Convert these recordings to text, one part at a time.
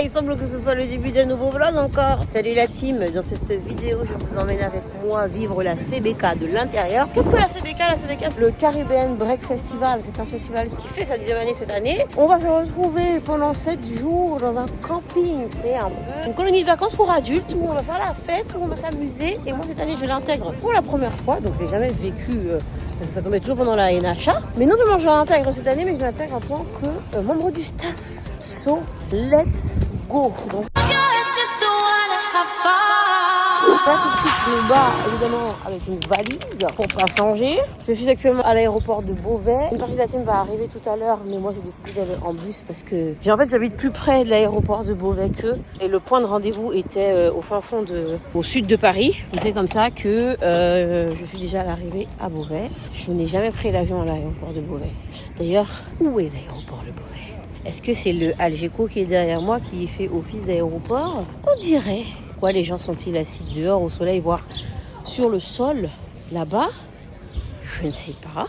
Il semble que ce soit le début d'un nouveau vlog encore. Salut la team, dans cette vidéo je vous emmène avec moi vivre la CBK de l'intérieur. Qu'est-ce que la CBK? La CBK c'est le Caribbean Break Festival. C'est un festival qui fait sa 10e année cette année. On va se retrouver pendant 7 jours dans un camping. C'est une colonie de vacances pour adultes où on va faire la fête, où on va s'amuser. Et moi cette année je l'intègre pour la première fois, donc je n'ai jamais vécu... parce que ça tombait toujours pendant la NHA. Mais non seulement je l'intègre cette année, mais je l'intègre en tant que membre du staff. So, let's go. Donc, là tout de suite, je me bats évidemment avec une valise pour pas changer. Je suis actuellement à l'aéroport de Beauvais. Une partie de la team va arriver tout à l'heure, mais moi j'ai décidé d'aller en bus parce que j'habite plus près de l'aéroport de Beauvais qu'eux. Et le point de rendez-vous était au fin fond au sud de Paris. C'est comme ça que je suis déjà à l'arrivée à Beauvais. Je n'ai jamais pris l'avion à l'aéroport de Beauvais. D'ailleurs, où est l'aéroport de Beauvais? Est-ce que c'est le Algeco qui est derrière moi qui fait office d'aéroport? On dirait. Pourquoi les gens sont-ils assis dehors au soleil, voire sur le sol, là-bas? Je ne sais pas.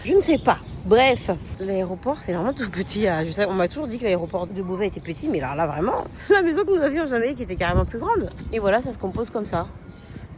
Je ne sais pas. Bref, l'aéroport, c'est vraiment tout petit. On m'a toujours dit que l'aéroport de Beauvais était petit, mais là vraiment, la maison que nous avions en Jamaïque était carrément plus grande. Et voilà, ça se compose comme ça.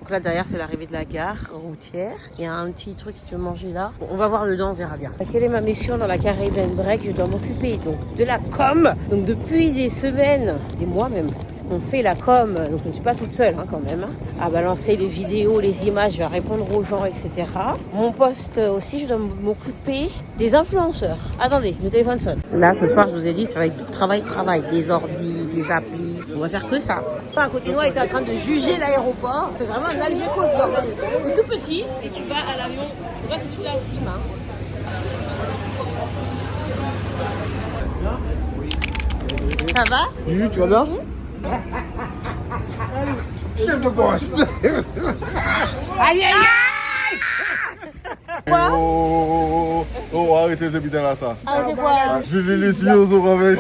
Donc là, derrière, c'est l'arrivée de la gare routière. Il y a un petit truc que tu veux manger là. Bon, on va voir dedans, on verra bien. Quelle est ma mission dans la Caribbean Break? Je dois m'occuper donc de la com. Donc depuis des semaines, des mois même, on fait la com, donc je ne suis pas toute seule quand même, à balancer les vidéos, les images, à répondre aux gens, etc. Mon poste aussi, je dois m'occuper des influenceurs. Attendez, le téléphone sonne. Là, ce soir, je vous ai dit, ça va être du travail, des ordis, des applis. On va faire que ça. À côté de moi, il était en train de juger l'aéroport. C'est vraiment un Algeco, ce bordel. C'est tout petit et tu vas à l'avion. Là, c'est toute la team. Ça va? Oui, tu vas bien? Chef de poste. Aïe, aïe, aïe! Quoi? Oh, arrêtez ce putain là, ça. Ah, c'est quoi? Je vais les yeux au ravageux.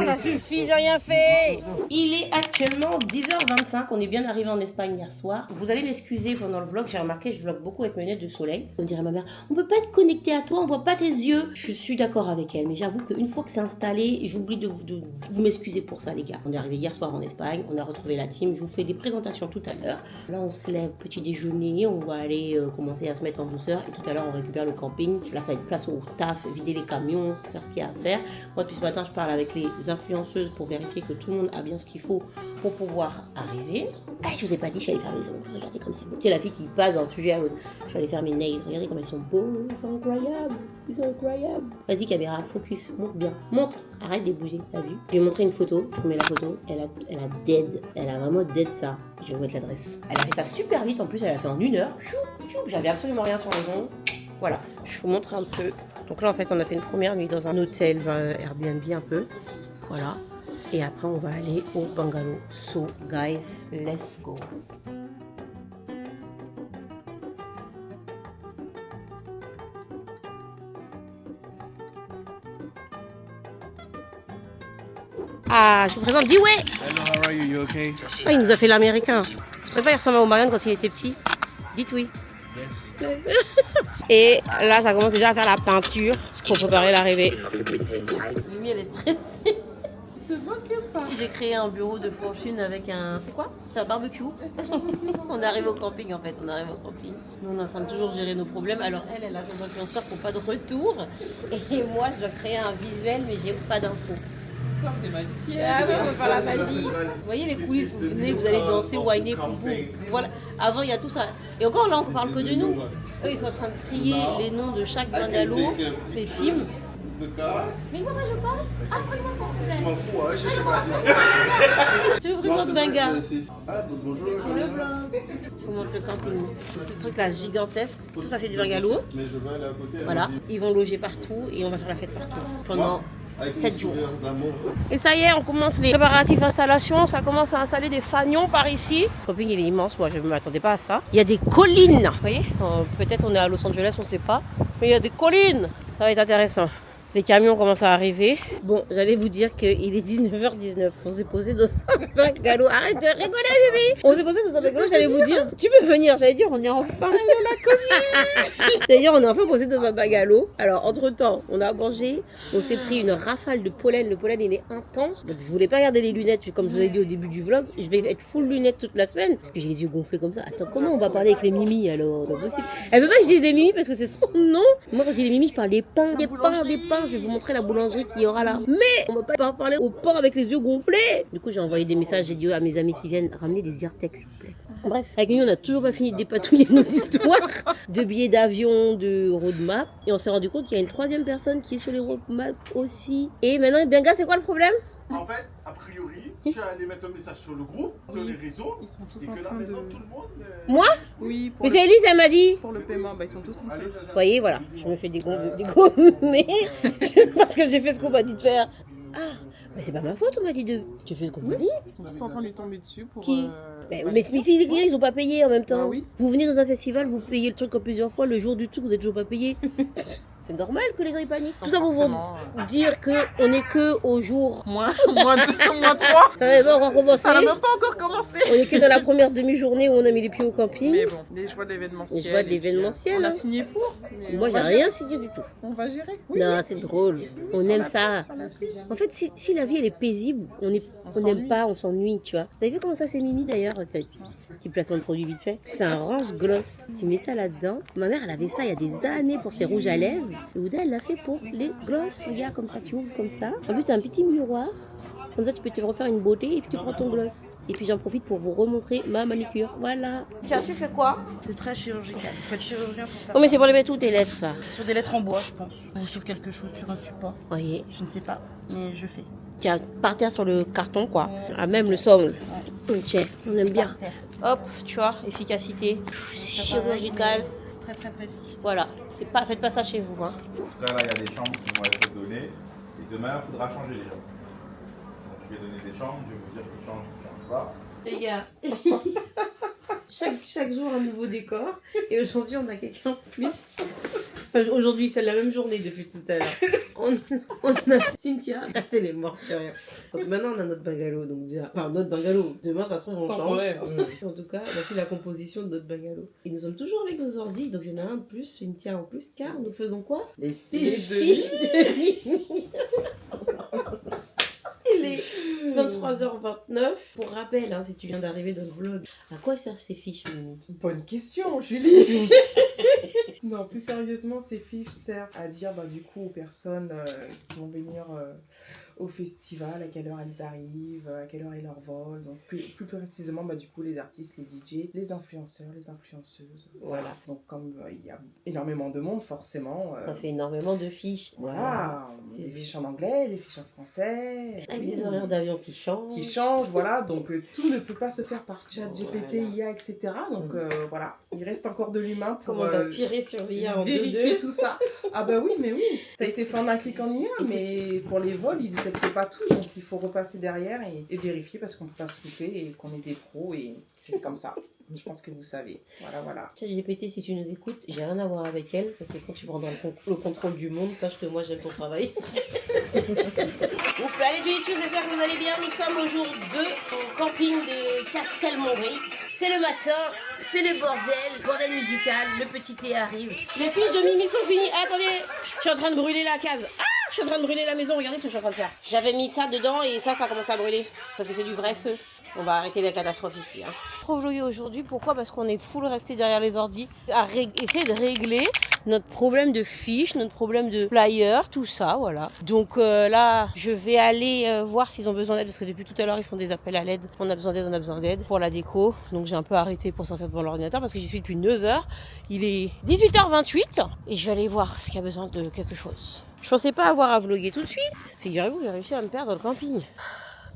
Ça suffit, j'ai rien fait. Il est actuellement 10h25. On est bien arrivé en Espagne hier soir. Vous allez m'excuser pendant le vlog. J'ai remarqué, je vlog beaucoup avec mes lunettes de soleil. On dirait à ma mère, on peut pas être connecté à toi, on voit pas tes yeux. Je suis d'accord avec elle, mais j'avoue qu'une fois que c'est installé, j'oublie de vous m'excuser pour ça, les gars. On est arrivé hier soir en Espagne. On a retrouvé la team. Je vous fais des présentations tout à l'heure. Là, on se lève, petit déjeuner. On va aller commencer à se mettre en douceur. Et tout à l'heure, on récupère le camping. Là, ça va être place au taf, vider les camions, faire ce qu'il y a à faire. Moi, depuis ce matin, je parle avec les influenceuses pour vérifier que tout le monde a bien ce qu'il faut pour pouvoir arriver. Ah, je vous ai pas dit, je suis allée faire mes ongles. Regardez comme c'est beau. C'est la fille qui passe d'un sujet à l'autre. Je suis allée faire mes nails. Regardez comme elles sont beaux. Ils sont incroyables. Ils sont incroyables. Vas-y, caméra, focus. Montre bien. Montre. Arrête de bouger. T'as vu? Je vais vous montrer une photo. Je vous mets la photo. Elle a dead. Elle a vraiment dead ça. Je vais vous mettre l'adresse. Elle a fait ça super vite. En plus, elle a fait en 1 heure. Choup, choup. J'avais absolument rien sur les ongles. Voilà. Je vous montre un peu. Donc là, en fait, on a fait une première nuit dans un hôtel Airbnb un peu. Voilà. Et après, on va aller au bungalow. So, guys, let's go. Ah, je vous présente Dewey. Hello, how are you? You okay? Oh, il nous a fait l'américain. Je sais pas, il ressemble à Omarion quand il était petit. Dites oui. Yes. Et là, ça commence déjà à faire la peinture pour préparer l'arrivée. Mimi, elle est stressée. Se moque pas. J'ai créé un bureau de fortune avec un... C'est quoi? C'est un barbecue. On arrive au camping en fait, on arrive au camping. Nous, on est en train de toujours gérer nos problèmes. Alors elle a joué d'influenceur pour pas de retour. Et moi, je dois créer un visuel, mais j'ai pas d'infos. Des magiciens. Ah oui, on va faire la magie. Vous voyez les coulisses, vous venez, vous allez danser, whiner, boum. Voilà. Avant, il y a tout ça. Et encore là, on ne parle que de nous. Eux, ils sont en train de trier les noms de chaque bungalow, les teams. Mais moi, je parle. Ah, Je m'en fous, je sais pas. Je vous présente Benga. Ah, bonjour. Je vous montre le camping. Ce truc-là gigantesque. Tout ça, c'est des bungalows. Mais je vais aller à côté. Voilà. Ils vont loger partout et on va faire la fête partout. Pendant 7 jours. D'amour. Et ça y est, on commence les préparatifs d'installation. Ça commence à installer des fanions par ici. Le camping, il est immense. Moi, je ne m'attendais pas à ça. Il y a des collines. Vous voyez, peut-être on est à Los Angeles, on ne sait pas. Mais il y a des collines. Ça va être intéressant. Les camions commencent à arriver. Bon, j'allais vous dire qu'il est 19h19. On s'est posé dans un bungalow. Arrête de rigoler, bébé. On s'est posé dans un bungalow. J'allais vous dire, tu peux venir. J'allais dire, on est enfin. J'allais dire, on est enfin posé dans un bungalow. Alors, entre-temps, on a mangé. On s'est pris une rafale de pollen. Le pollen, il est intense. Donc, je voulais pas garder les lunettes. Comme je vous ai dit au début du vlog, je vais être full lunettes toute la semaine. Parce que j'ai les yeux gonflés comme ça. Attends, comment on va parler avec les Mimi alors? C'est pas possible. Elle veut pas que je dise des Mimi parce que c'est son nom. Moi, quand je dis les Mimi, je parle des pains, des pains, des pains. Je vais vous montrer la boulangerie qu'il y aura là. Mais on va pas parler au pain avec les yeux gonflés. Du coup, j'ai envoyé des messages. J'ai dit à mes amis qui viennent ramener des Zyrtec, s'il vous plaît. Bref, avec nous, on n'a toujours pas fini de dépatouiller nos histoires de billets d'avion, de roadmap. Et on s'est rendu compte qu'il y a une troisième personne qui est sur les roadmaps aussi. Et maintenant, bien gars, c'est quoi le problème? En fait, a priori, je suis allé mettre un message sur le groupe, sur les réseaux. Ils sont tous Et en que là, train de... maintenant, tout le monde. Moi? Oui, pour Mais le... c'est Elise, elle m'a dit. pour le paiement, bah, ils sont tous en train de... Allez, Vous voyez, voilà, je me fais des gommer parce que j'ai fait ce qu'on m'a dit de faire. Ah, mais c'est pas ma faute, on m'a dit de... Tu fais ce qu'on m'a dit? Ils sont en train de lui tomber dessus pour... Qui bah, mais si les clients, ils ont pas payé en même temps. Ah oui. Vous venez dans un festival, vous payez le truc en plusieurs fois, le jour du truc, vous êtes toujours pas payé. C'est normal que les gens ils paniquent. Tout ça pour vous dire qu'on est que au jour. Moins 3. Ça va pas encore commencer. Ça n'a même pas encore commencé. On est que dans la première demi-journée où on a mis les pieds au camping. Mais bon, les joies d'événementiel. Les joies de et puis, l'événementiel, On a hein. signé pour. Mais Moi, on j'ai va rien gérer. signé du tout. On va gérer. Oui, Non, oui. c'est drôle. On Sur aime la- ça. sur la prise. En fait, si la vie elle est paisible, on n'aime s'ennuie. pas, on s'ennuie, tu vois. Vous avez vu comment ça c'est Mimi d'ailleurs? Petit placement de produit vite fait. C'est un range gloss. Tu mets ça là-dedans. Ma mère, elle avait ça il y a des années pour ses rouges à lèvres. Et Ouda, elle l'a fait pour les gloss. Regarde comme ça, tu ouvres comme ça. En plus, t'as un petit miroir. Comme ça, tu peux te refaire une beauté et puis tu prends ton gloss. Et puis j'en profite pour vous remontrer ma manicure. Voilà. Tiens, tu fais quoi? C'est très chirurgical. Il faut être chirurgien pour faire Oh, mais c'est pour les mettre où tes lettres là? ça. Sur des lettres en bois, je pense. Ou sur quelque chose, sur un support. Voyez. Je ne sais pas, mais je fais. Tiens, par terre sur le carton quoi. Ah, même le sol. Ok, on aime bien. Par terre. Hop, tu vois, efficacité. C'est chirurgical. C'est très très précis. Voilà, c'est pas, faites pas ça chez vous. Hein. En tout cas, là, il y a des chambres qui vont être données. Et demain, il faudra changer les gens. Donc, je vais donner des chambres, je vais vous dire qui change pas. Les gars, chaque jour un nouveau décor. Et aujourd'hui, on a quelqu'un en plus. Enfin, aujourd'hui, c'est la même journée depuis tout à l'heure. On a Cynthia. Elle est morte de rire. Donc maintenant, on a notre bungalow. Donc déjà, enfin, notre bungalow. Demain, ça se trouve, on change. Temporaire. En tout cas, voici la composition de notre bungalow. Et nous sommes toujours avec nos ordi. Donc il y en a un de plus, Cynthia en plus. Car nous faisons quoi? Les fiches de Mimi. Il est 23h29. Pour rappel, hein, si tu viens d'arriver dans le vlog, à quoi servent ces fiches, Mimi? Bonne question, Julie. Non, plus sérieusement, ces fiches servent à dire du coup aux personnes qui vont venir au festival, à quelle heure elles arrivent, à quelle heure est leur vol. Donc plus précisément, du coup, les artistes, les DJ, les influenceurs, les influenceuses. Voilà. Donc comme il y a énormément de monde, forcément. Ça fait énormément de fiches. Voilà, des fiches en anglais, des fiches en français. Avec Oui. des horaires d'avion qui changent. Qui changent, voilà, donc tout ne peut pas se faire par chat, GPT, IA, etc. Donc voilà, il reste encore de l'humain pour Comment t'as tiré sur l'IA en vérifier 2-2? tout ça. Ah bah oui, mais oui, ça a été fait en un clic en IA, mais pour les vols, il ne détecte pas tout, donc il faut repasser derrière et vérifier parce qu'on ne peut pas se louper et qu'on est des pros et c'est comme ça. Je pense que vous savez. Voilà. ChatGPT, si tu nous écoutes, j'ai rien à voir avec elle, parce que quand tu prendras le contrôle du monde, sache que moi j'aime ton travail. Allez, j'espère que vous allez bien. Nous sommes au jour 2 au camping des Castelmontry. C'est le matin, c'est le bordel musical, le petit thé arrive. Les fiches de Mimi sont finies. Ah, attendez, je suis en train de brûler la case. Ah, je suis en train de brûler la maison, regardez ce que je suis en train de faire. J'avais mis ça dedans et ça a commencé à brûler, parce que c'est du vrai feu. On va arrêter la catastrophe ici. Hein. Trop vlogué aujourd'hui, pourquoi? Parce qu'on est full resté derrière les ordis à essayer de régler notre problème de fiches, notre problème de flyers, tout ça, voilà. Donc là, je vais aller voir s'ils ont besoin d'aide, parce que depuis tout à l'heure, ils font des appels à l'aide. On a besoin d'aide pour la déco. Donc j'ai un peu arrêté pour sortir devant l'ordinateur, parce que j'y suis depuis 9h. Il est 18h28 et je vais aller voir s'il y a besoin de quelque chose. Je pensais pas avoir à vlogger tout de suite. Figurez-vous, j'ai réussi à me perdre dans le camping.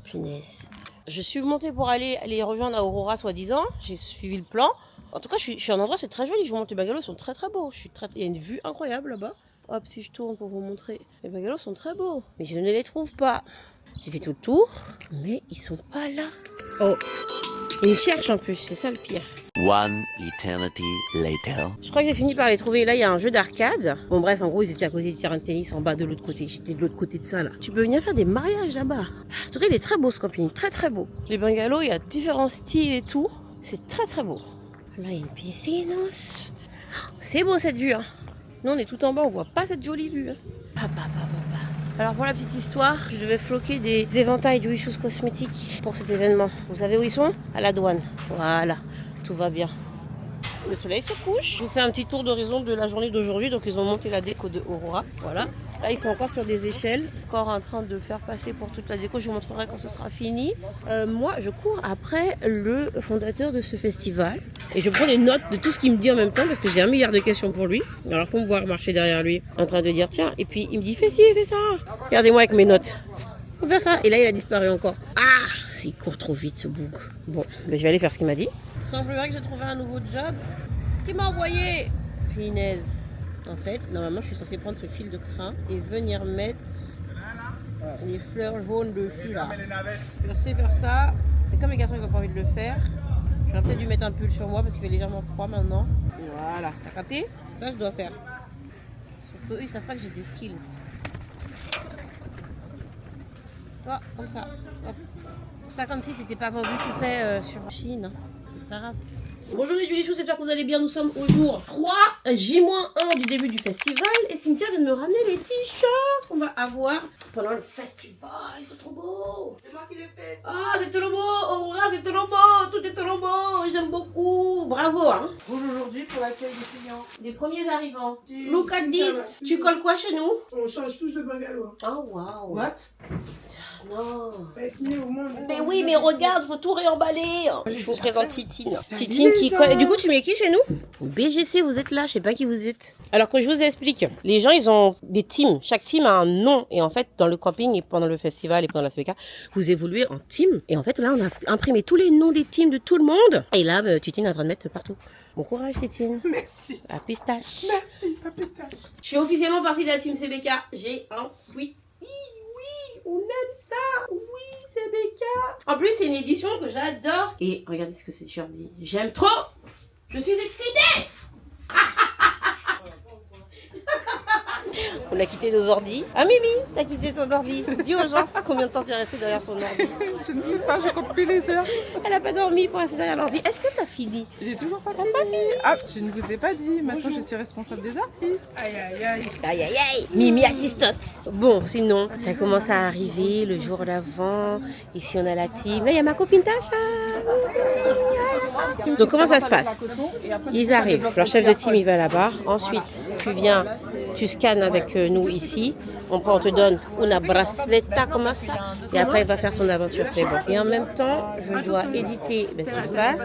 Punaise. Je suis montée pour aller les rejoindre à Aurora, soi-disant. J'ai suivi le plan. En tout cas, je suis en endroit, c'est très joli. Je vous montre les bungalows, ils sont très très beaux. Il y a une vue incroyable là-bas. Hop, si je tourne pour vous montrer. Les bungalows sont très beaux. Mais je ne les trouve pas. J'ai fait tout le tour, mais ils sont pas là. Oh, ils me cherchent en plus, c'est ça le pire. One eternity later. Je crois que j'ai fini par les trouver. Là, il y a un jeu d'arcade. Bon, bref, en gros, ils étaient à côté du terrain de tennis, en bas de l'autre côté. J'étais de l'autre côté de ça, là. Tu peux venir faire des mariages là-bas. En tout cas, il est très beau ce camping. Très, très beau. Les bungalows, il y a différents styles et tout. C'est très, très beau. Là, il y a une piscine. C'est beau cette vue, hein. Nous, on est tout en bas, on voit pas cette jolie vue. Hein. Alors pour la petite histoire, je devais floquer des éventails Juice Shoes cosmétiques pour cet événement. Vous savez où ils sont? À la douane. Voilà, tout va bien. Le soleil se couche. J'ai fait un petit tour d'horizon de la journée d'aujourd'hui. Donc ils ont monté la déco de Aurora. Voilà. Là ils sont encore sur des échelles. Encore en train de faire passer pour toute la déco. Je vous montrerai quand ce sera fini. Moi je cours après le fondateur de ce festival. Et je prends des notes de tout ce qu'il me dit en même temps. Parce que j'ai 1 milliard de questions pour lui. Alors il faut me voir marcher derrière lui. En train de dire tiens. Et puis il me dit fais ci, fais ça. Regardez-moi avec mes notes. Faut faire ça. Et là il a disparu encore. Ah, il court trop vite ce bouc. Bon, ben, je vais aller faire ce qu'il m'a dit. Il semblerait que j'ai trouvé un nouveau job. Qui m'a envoyé Finesse. En fait, normalement, je suis censée prendre ce fil de crin et venir mettre les fleurs jaunes dessus là. Je sais faire ça. Et comme les garçons n'ont pas envie de le faire, j'aurais peut-être dû mettre un pull sur moi parce qu'il fait légèrement froid maintenant. Voilà. T'as capté? Ça, je dois faire. Sauf qu'eux, ils savent pas que j'ai des skills. Toi, comme ça. Hop. Pas comme si c'était pas vendu tout fait sur Chine. C'est pas grave. Bonjour les Julie Chou, j'espère que vous allez bien. Nous sommes au jour 3, J-1 du début du festival. Et Cynthia vient de me ramener les t-shirts qu'on va avoir pendant le festival. Ils sont trop beaux. C'est moi qui les fais. Ah, c'est trop beau. Aurora, c'est trop beau. Tout est trop beau. J'aime beaucoup. Bravo. Hein. Rouge aujourd'hui pour l'accueil des clients. Les premiers arrivants. Si. Look at this. Tu colles quoi chez nous? On change tous de bungalow. Oh, wow. What? Non. Être mieux au monde. Mais oui, mais regarde, faut tout réemballer. Je vous présente Titine. Ça Titine qui déjà. colle. Du coup, tu mets qui chez nous? BGC, vous êtes là, je sais pas qui vous êtes. Alors que je vous explique, les gens, ils ont des teams. Chaque team a un nom. Et en fait, dans le camping et pendant le festival et pendant la CBK, vous évoluez en team. Et en fait, là, on a imprimé tous les noms des teams de tout le monde. Et là, Titine est en train de mettre partout. Bon courage, Titine. Merci. À pistache. Merci, à pétage. Je suis officiellement partie de la team CBK. J'ai un sweet. Oui, on aime ça. Oui, CBK. En plus, c'est une édition que j'adore. Et regardez ce que ce t-shirt dit. J'aime trop. Je suis excitée. On a quitté nos ordis. Ah Mimi, t'as quitté ton ordi. Dis aux gens combien de temps t'es resté derrière ton ordi. Je ne sais pas, je compte plus les heures. Elle a pas dormi pour rester derrière l'ordi. Est-ce que t'as fini? J'ai toujours pas fini. Ah, je ne vous ai pas dit. Maintenant, je suis responsable des artistes. Aïe, aïe, aïe. Aïe aïe aïe. Mimi assistante. Bon, sinon, ça commence à arriver le jour d'avant. Ici, on a la team. Là, il y a ma copine Tasha. Donc, comment ça se passe? Ils arrivent. Leur chef de team, il va là-bas. Ensuite, tu viens, tu scannes avec nous ici. On te donne una braceleta comme ça. Et après, il va faire ton aventure. C'est bon. Et en même temps, je dois éditer ce qui se passe.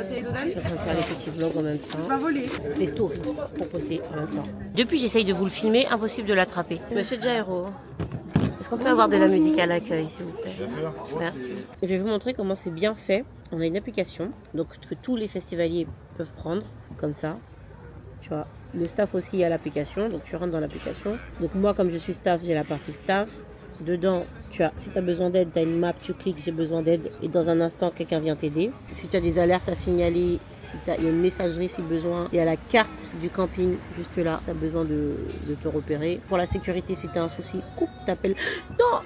Je suis en train de faire les petits vlogs en même temps. Les stories pour poster en même temps. Depuis, j'essaye de vous le filmer. Impossible de l'attraper. Monsieur Jairo, est-ce qu'on peut avoir de la musique à l'accueil, s'il vous plaît? Bien sûr. Merci. Je vais vous montrer comment c'est bien fait. On a une application donc que tous les festivaliers peuvent prendre comme ça. Tu vois, le staff aussi a l'application, donc tu rentres dans l'application. Donc moi, comme je suis staff, j'ai la partie staff. Dedans, si tu as besoin d'aide, tu as une map, tu cliques, j'ai besoin d'aide. Et dans un instant, quelqu'un vient t'aider. Si tu as des alertes à signaler, il y a une messagerie si besoin. Il y a la carte du camping juste là, tu as besoin de te repérer. Pour la sécurité, si tu as un souci, coupe, t'appelles. Non.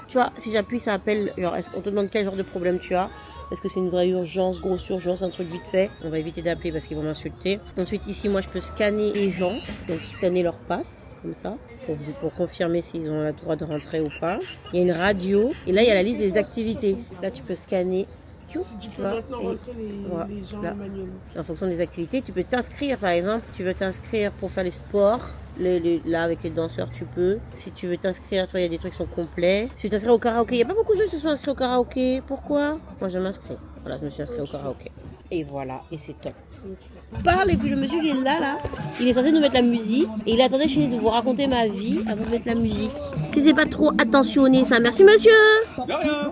Tu vois, si j'appuie, ça appelle. Genre, on te demande quel genre de problème tu as. Est-ce que c'est une vraie urgence, grosse urgence, un truc vite fait? On va éviter d'appeler parce qu'ils vont m'insulter. Ensuite, ici, moi, je peux scanner les gens. Donc, scanner leur passe, comme ça, pour confirmer s'ils ont le droit de rentrer ou pas. Il y a une radio. Et là, il y a la liste des activités. Là, tu peux scanner. Tu peux maintenant rentrer les gens manuellement. En fonction des activités, tu peux t'inscrire, par exemple. Tu veux t'inscrire pour faire les sports. Là, avec les danseurs, tu peux. Si tu veux t'inscrire, tu vois, il y a des trucs qui sont complets. Si tu veux t'inscrire au karaoké, il n'y a pas beaucoup de gens qui se sont inscrits au karaoké. Pourquoi? Moi, je m'inscris. Voilà, je me suis inscrit au karaoké. Et voilà, et c'est top. Parle, et puis le monsieur qui est là, il est censé nous mettre la musique. Et il attendait chez nous de vous raconter ma vie avant de mettre la musique. Si c'est pas trop attentionné, ça. Merci, monsieur. De rien.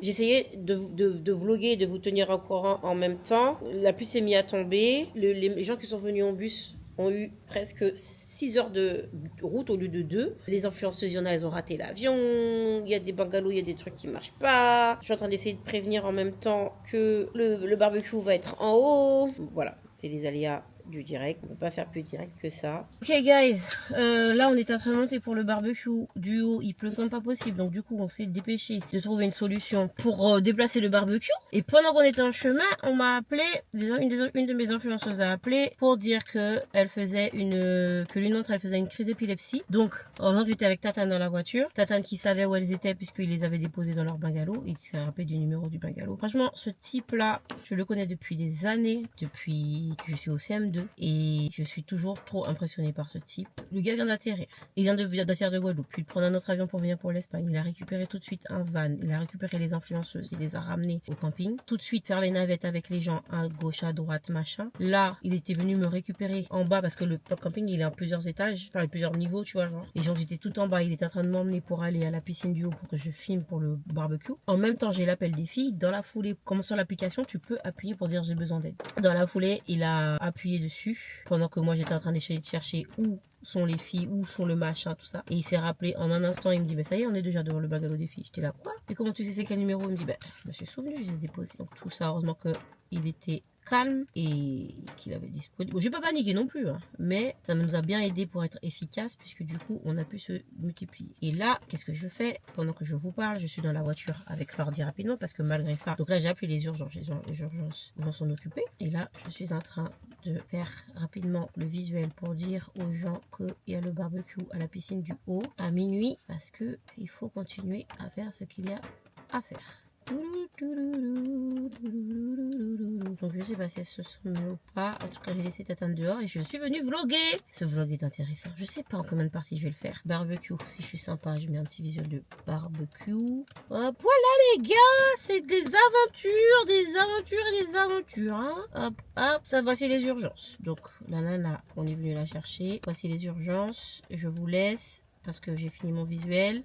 J'essayais de vlogger, de vous tenir au courant en même temps. La pluie s'est mise à tomber. Les gens qui sont venus en bus ont eu presque 6 6 heures de route au lieu de 2. Les influenceuses, il y en a, elles ont raté l'avion. Il y a des bungalows, il y a des trucs qui marchent pas. Je suis en train d'essayer de prévenir en même temps que le barbecue va être en haut. Voilà, c'est les aléas du direct, on peut pas faire plus direct que ça. Ok guys, là on est en train de monter pour le barbecue du haut, il pleut comme pas possible, donc du coup on s'est dépêché de trouver une solution pour déplacer le barbecue. Et pendant qu'on était en chemin, on m'a appelé, une de mes influenceuses a appelé pour dire que elle faisait que l'une d'entre elles faisait une crise d'épilepsie. Donc heureusement j'étais avec Tatane dans la voiture, Tatane qui savait où elles étaient puisqu'ils les avaient déposées dans leur bungalow, il s'est rappelé du numéro du bungalow. Franchement ce type là, je le connais depuis des années, depuis que je suis au CM2. Et je suis toujours trop impressionnée par ce type. Le gars vient d'atterrir. Il vient d'atterrir de Guadeloupe. Puis de prendre un autre avion pour venir pour l'Espagne. Il a récupéré tout de suite un van. Il a récupéré les influenceuses. Il les a ramenées au camping. Tout de suite faire les navettes avec les gens à gauche, à droite, machin. Là, il était venu me récupérer en bas parce que le camping il est en plusieurs étages. Enfin, plusieurs niveaux, tu vois, genre. Et genre, j'étais tout en bas. Il était en train de m'emmener pour aller à la piscine du haut pour que je filme pour le barbecue. En même temps, j'ai l'appel des filles. Dans la foulée, comme sur l'application, tu peux appuyer pour dire j'ai besoin d'aide. Dans la foulée, il a appuyé dessus. Pendant que moi j'étais en train d'essayer de chercher où sont les filles, où sont le machin, tout ça. Et il s'est rappelé en un instant, il me dit, mais ça y est, on est déjà devant le bungalow des filles. J'étais là, quoi? Et comment tu sais c'est quel numéro? Il me dit, je me suis souvenu, je les ai déposés. Donc tout ça, heureusement qu'il était calme et qu'il avait disponible. Bon, j'ai pas paniqué non plus, hein, mais ça nous a bien aidé pour être efficace puisque du coup, on a pu se multiplier. Et là, qu'est-ce que je fais? Pendant que je vous parle, je suis dans la voiture avec l'ordi rapidement parce que malgré ça, donc là, j'ai appelé les urgences. Les urgences vont s'en occuper. Et là, je suis en train de faire rapidement le visuel pour dire aux gens qu'il y a le barbecue à la piscine du haut à minuit parce que il faut continuer à faire ce qu'il y a à faire. Donc je sais pas si elles se sont mises ou pas. En tout cas j'ai laissé Tatane dehors et je suis venue vlogger. Ce vlog est intéressant. Je sais pas en combien de parties je vais le faire. Barbecue, si je suis sympa, je mets un petit visuel de barbecue. Hop, voilà les gars, c'est des aventures et des aventures. Hein. Hop, hop, ça voici les urgences. Donc la nana, on est venu la chercher. Voici les urgences. Je vous laisse. Parce que j'ai fini mon visuel.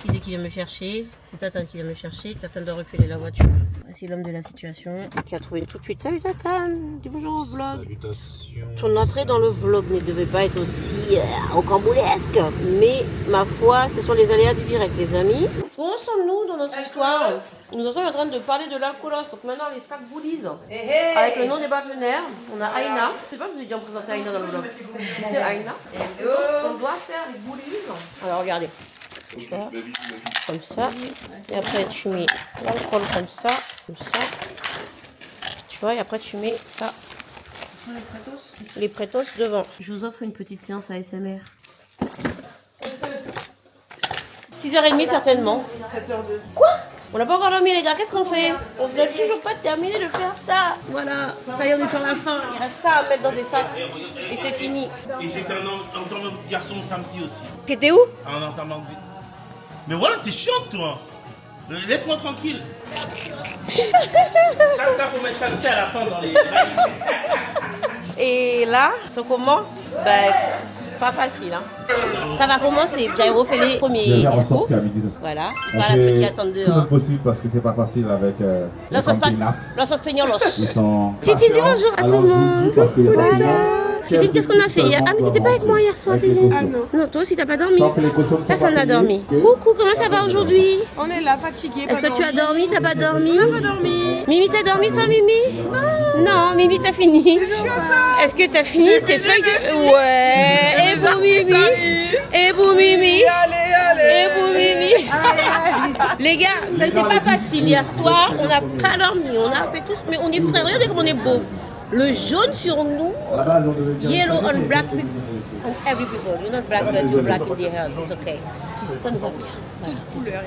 Qui c'est qui vient me chercher? C'est Tatane qui vient me chercher. Tatane doit reculer la voiture. Voici l'homme de la situation qui a trouvé tout de suite. Salut Tatane, dis bonjour au vlog. Salutations. Ton entrée dans le vlog ne devait pas être aussi rocambolesque. Mais ma foi, ce sont les aléas du direct, les amis. Où en sommes-nous dans notre histoire? Nous en sommes en train de parler de l'alcoolos. Donc maintenant les sacs boulies. Avec le nom des partenaires. On a Aïna. Je sais pas si vous avez déjà présenté Aïna dans le vlog. C'est Aïna. On doit faire les boulies. Alors regardez. Ça, comme ça. Et après tu mets l'alcool comme ça. Tu vois, et après tu mets ça. Les prétos devant. Je vous offre une petite séance ASMR. 6h30 certainement. 7h02. Quoi? On n'a pas encore dormi les gars, qu'est-ce qu'on fait? On n'a toujours pas terminé de faire ça. Voilà, ça y est, on est sur la fin. Il reste ça à mettre dans des sacs et c'est fini. Et j'étais un enterrement de garçon samedi aussi. T'étais où? Un enterrement de... Mais voilà, t'es chiante toi. Laisse-moi tranquille. ça faut mettre ça à la fin dans les... Et là, c'est comment? Ben, pas facile. Hein. Ça va commencer. Jairo fait les premiers discours. Voilà. Voilà ceux qui attendent dehors. C'est possible parce que c'est pas facile avec Los Españolos. Ils sont... Titi, dis bonjour à tout le monde. Voilà. Titi, qu'est-ce qu'on a fait hier? Ah, mais t'étais pas avec moi hier soir, Titi. Ah non. Non, toi aussi t'as pas dormi. Personne n'a dormi. Coucou, comment ça va aujourd'hui? On est là, fatigués. Est-ce que tu as dormi? T'as pas dormi? On n'a pas dormi. Mimi, t'as dormi toi, Mimi? Non, Mimi, t'as fini. Est-ce que t'as fini tes feuilles de... Ouais. Et vous, Mimi? Et vous, Mimi? Et vous, Mimi? Les gars, ça n'était pas facile. Hier soir, on n'a pas dormi. On a fait tous... Mais on est frères. Regardez comme on est beau. Le jaune sur nous, yellow on black on every people. You're not black, but you're black in the hair. It's okay. Ça nous va bien.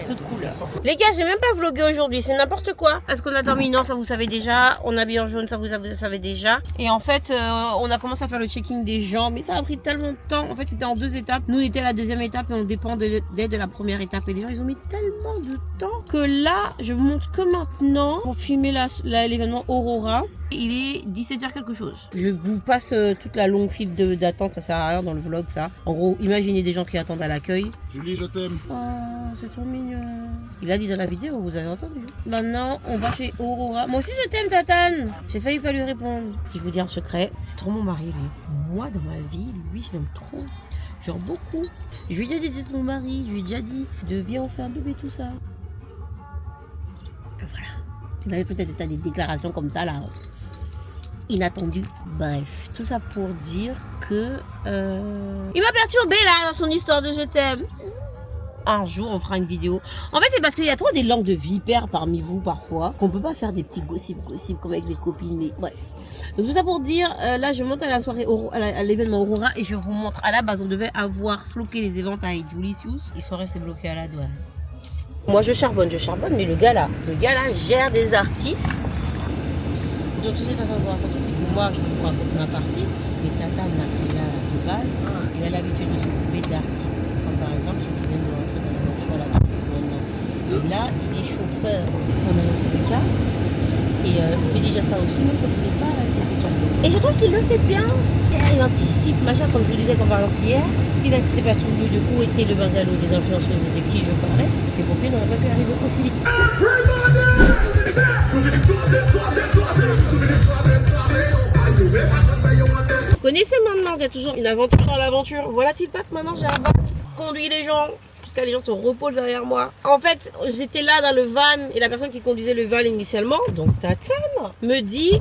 Toute couleur. Les gars, j'ai même pas vlogué aujourd'hui, c'est n'importe quoi. Est-ce qu'on a dormi? Non, ça vous savez déjà. On a bien en jaune, ça vous savez déjà. Et en fait, on a commencé à faire le checking des gens, mais ça a pris tellement de temps. En fait, c'était en 2 étapes. Nous, on était à la 2e étape et on dépend de la première étape. Et les gens, ils ont mis tellement de temps que là, je vous montre que maintenant pour filmer l'événement Aurora. Il est 17h quelque chose. Je vous passe toute la longue file d'attente, ça sert à rien dans le vlog ça. En gros, imaginez des gens qui attendent à l'accueil. Julie, je t'aime. Oh, c'est trop mignon. Il a dit dans la vidéo, vous avez entendu. Maintenant, on va chez Aurora. Moi aussi je t'aime, Tatane. J'ai failli pas lui répondre. Si je vous dis un secret, c'est trop mon mari lui. Moi, dans ma vie, lui, je l'aime trop. Genre beaucoup. Je lui ai déjà dit de mon mari, je lui ai déjà dit de viens on fait un bébé tout ça. Et voilà. Tu avais peut-être des déclarations comme ça là. Inattendues. Bref, tout ça pour dire que il m'a perturbé là dans son histoire de je t'aime. Un jour on fera une vidéo. En fait c'est parce qu'il y a trop des langues de vipères parmi vous parfois qu'on peut pas faire des petits gossips comme avec les copines, mais bref. Donc tout ça pour dire, là je monte à la soirée à l'événement Aurora et je vous montre. À la base on devait avoir floqué les événements avec Julicius. Ils sont restés bloqués à la douane. Moi je charbonne, mais le gars là gère des artistes. Donc tout ce que je vais vous raconter, c'est que moi je vous raconte ma partie, mais Tata n'a pas là de base. Il a l'habitude de s'occuper d'artistes. Comme par exemple ceux qui viennent de rentrer dans la voiture là tout de suite maintenant. Et là il est chauffeur pendant la CBK. Et il fait déjà ça aussi, même quand il n'est pas à la CBK. Et je trouve qu'il le fait bien. Il anticipe, machin, comme je vous disais par exemple hier. S'il n'était pas souvenu de où était le bungalow des influenceuses et de qui je parlais, les pompiers n'auraient pas pu arriver aussi vite. Vous connaissez maintenant, il y a toujours une aventure dans l'aventure. Voilà-t-il pas que maintenant j'ai un van qui conduit les gens jusqu'à les gens se reposent derrière moi. En fait, j'étais là dans le van et la personne qui conduisait le van initialement, donc Tatane, me dit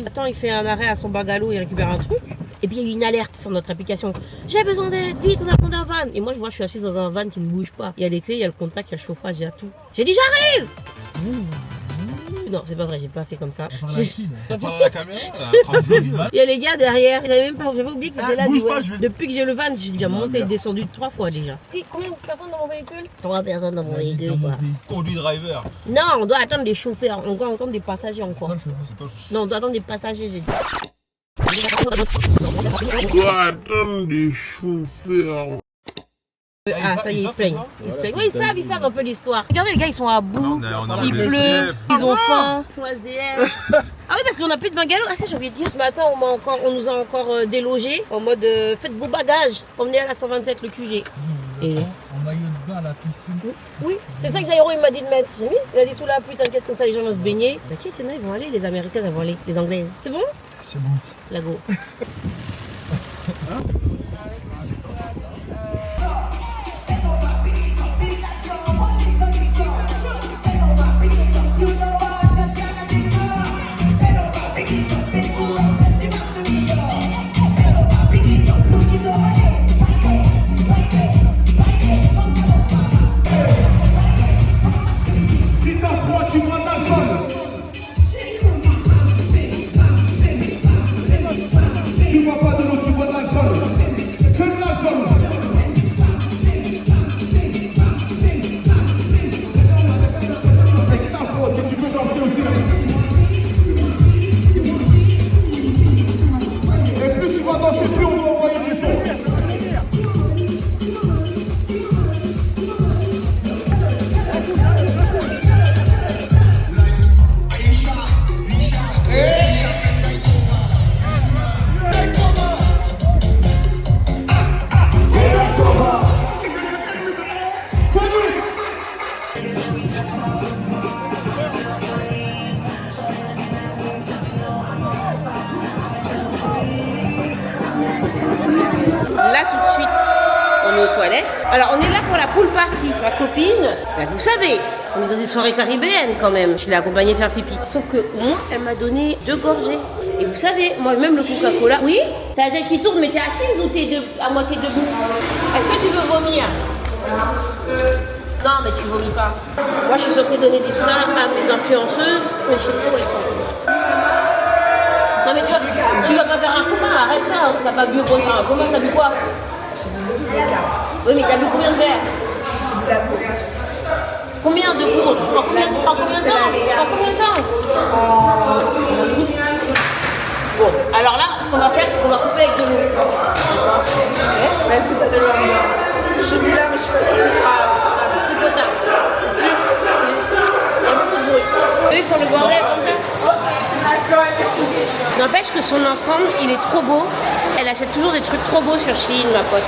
attends, il fait un arrêt à son bungalow, il récupère un truc. Et puis il y a eu une alerte sur notre application. J'ai besoin d'aide, vite, on a besoin d'un van. Et moi je vois, je suis assise dans un van qui ne bouge pas. Il y a les clés, il y a le contact, il y a le chauffage, il y a tout. J'ai dit j'arrive. Non, c'est pas vrai, j'ai pas fait comme ça. T'as pas la caméra. Il y a les gars derrière, j'avais oublié qu'ils étaient là. Bouge pas, Depuis que j'ai le van, j'ai déjà monté et descendu 3 fois déjà. Et combien de personnes dans mon véhicule? 3 personnes dans mon véhicule, quoi. Conduit driver. Non, on doit attendre des chauffeurs, on doit attendre des passagers encore. C'est toi. Non, on doit attendre des passagers, j'ai dit. On doit attendre des chauffeurs. Ah, ça y est, ils se plaignent. Oui, ils savent un peu l'histoire. Regardez, les gars, ils sont à bout. Il pleut, ils ont faim, ils sont SDF. Ah oui, parce qu'on n'a plus de bungalow. Ah, ça, j'ai oublié de dire. Ce matin, on nous a encore délogés en mode faites vos bagages. Emmenez à la 127 le QG. Et en maillot de bain à la piscine. oui, c'est ça que Jairo il m'a dit de mettre. J'ai mis. Il a dit sous la pluie, t'inquiète, comme ça les gens vont se baigner. T'inquiète, il y en a, ils vont aller, les Américaines elles vont aller, les Anglaises. C'est bon? C'est bon. La go. Si t'as froid, tu bois de l'alcool. Tu bois pas de l'eau, tu bois de l'alcool. Que de l'alcool. Et si t'as froid, tu peux danser aussi. Et plus tu vas danser, plus on va envoyer du son. Là tout de suite, on est aux toilettes. Alors on est là pour la pool party. Ma copine, bah, vous savez, on est dans des soirées caribéennes quand même. Je l'ai accompagnée faire pipi. Sauf que moi, elle m'a donné 2 gorgées. Et vous savez, moi même le Coca-Cola. Oui, t'as la tête qui tourne, mais t'es assise ou t'es à moitié debout? Est-ce que tu veux vomir? Non, mais tu vomis pas. Moi, je suis censée donner des seins à mes influenceuses, mais je sais pas où elles sont. Non, mais tu vas pas faire un coma, arrête ça. Hein. T'as pas bu pour faire un coma, t'as bu quoi? Oui, mais t'as bu combien de verres? Combien de gourdes? En combien de temps? En combien de temps? Bon, alors là, ce qu'on va faire, c'est qu'on va couper avec de l'eau. Mais est-ce que t'as de l'eau? J'ai mis là, mais je sais pas si ce sera. C'est potable. Sûr. Il y a beaucoup de bruit. Eux, ils font le bordel comme ça. N'empêche que son ensemble, il est trop beau. Elle achète toujours des trucs trop beaux sur Shein, ma pote.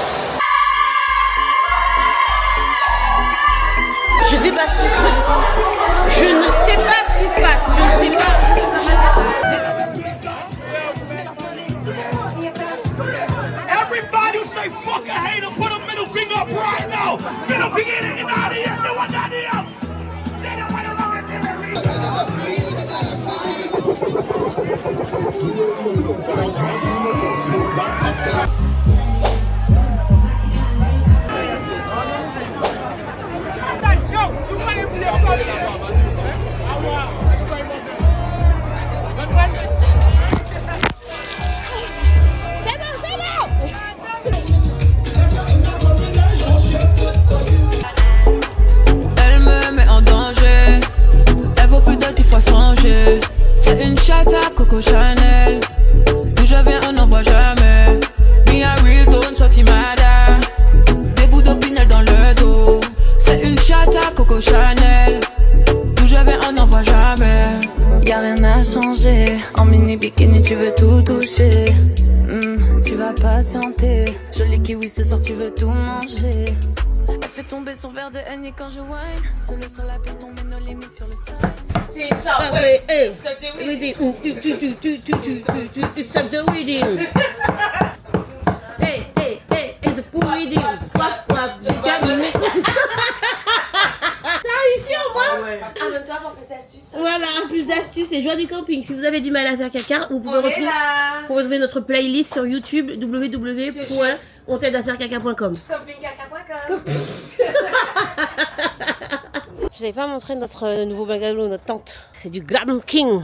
Je sais pas ce qui se passe. Je ne sais pas ce qui se passe. Je ne sais pas. Everybody say fuck, I hate a up right now. Me no forget it in all the years. They want that here. They don't want to rock it till they reach. Elle me met en danger. Elle vaut plus de 10 fois changer. C'est une chatte à Coco Chanel. D'où je viens on n'en voit jamais. Me a real don't sorti mada. Des bouts d'opinel dans le dos. C'est une chatte à Coco Chanel. D'où je viens on n'en voit jamais. Y'a rien à changer. En mini bikini tu veux tout toucher. Tu vas patienter. Joli kiwi ce soir tu veux tout manger. Elle fait tomber son verre de Henny quand je whine. Seul sur la piste, on met nos limites sur le side. Suck the weed. Hey, it's a weed. Clap, clap, t'as réussi au moins? Abonne-toi pour plus d'astuces. Voilà, plus d'astuces et joie du camping. Si vous avez du mal à faire caca, vous pouvez retrouver notre playlist sur YouTube www.ontaideafaircaca.com. Campingcaca.com. Je n'avais pas montré notre nouveau bungalow, notre tente. C'est du glamping.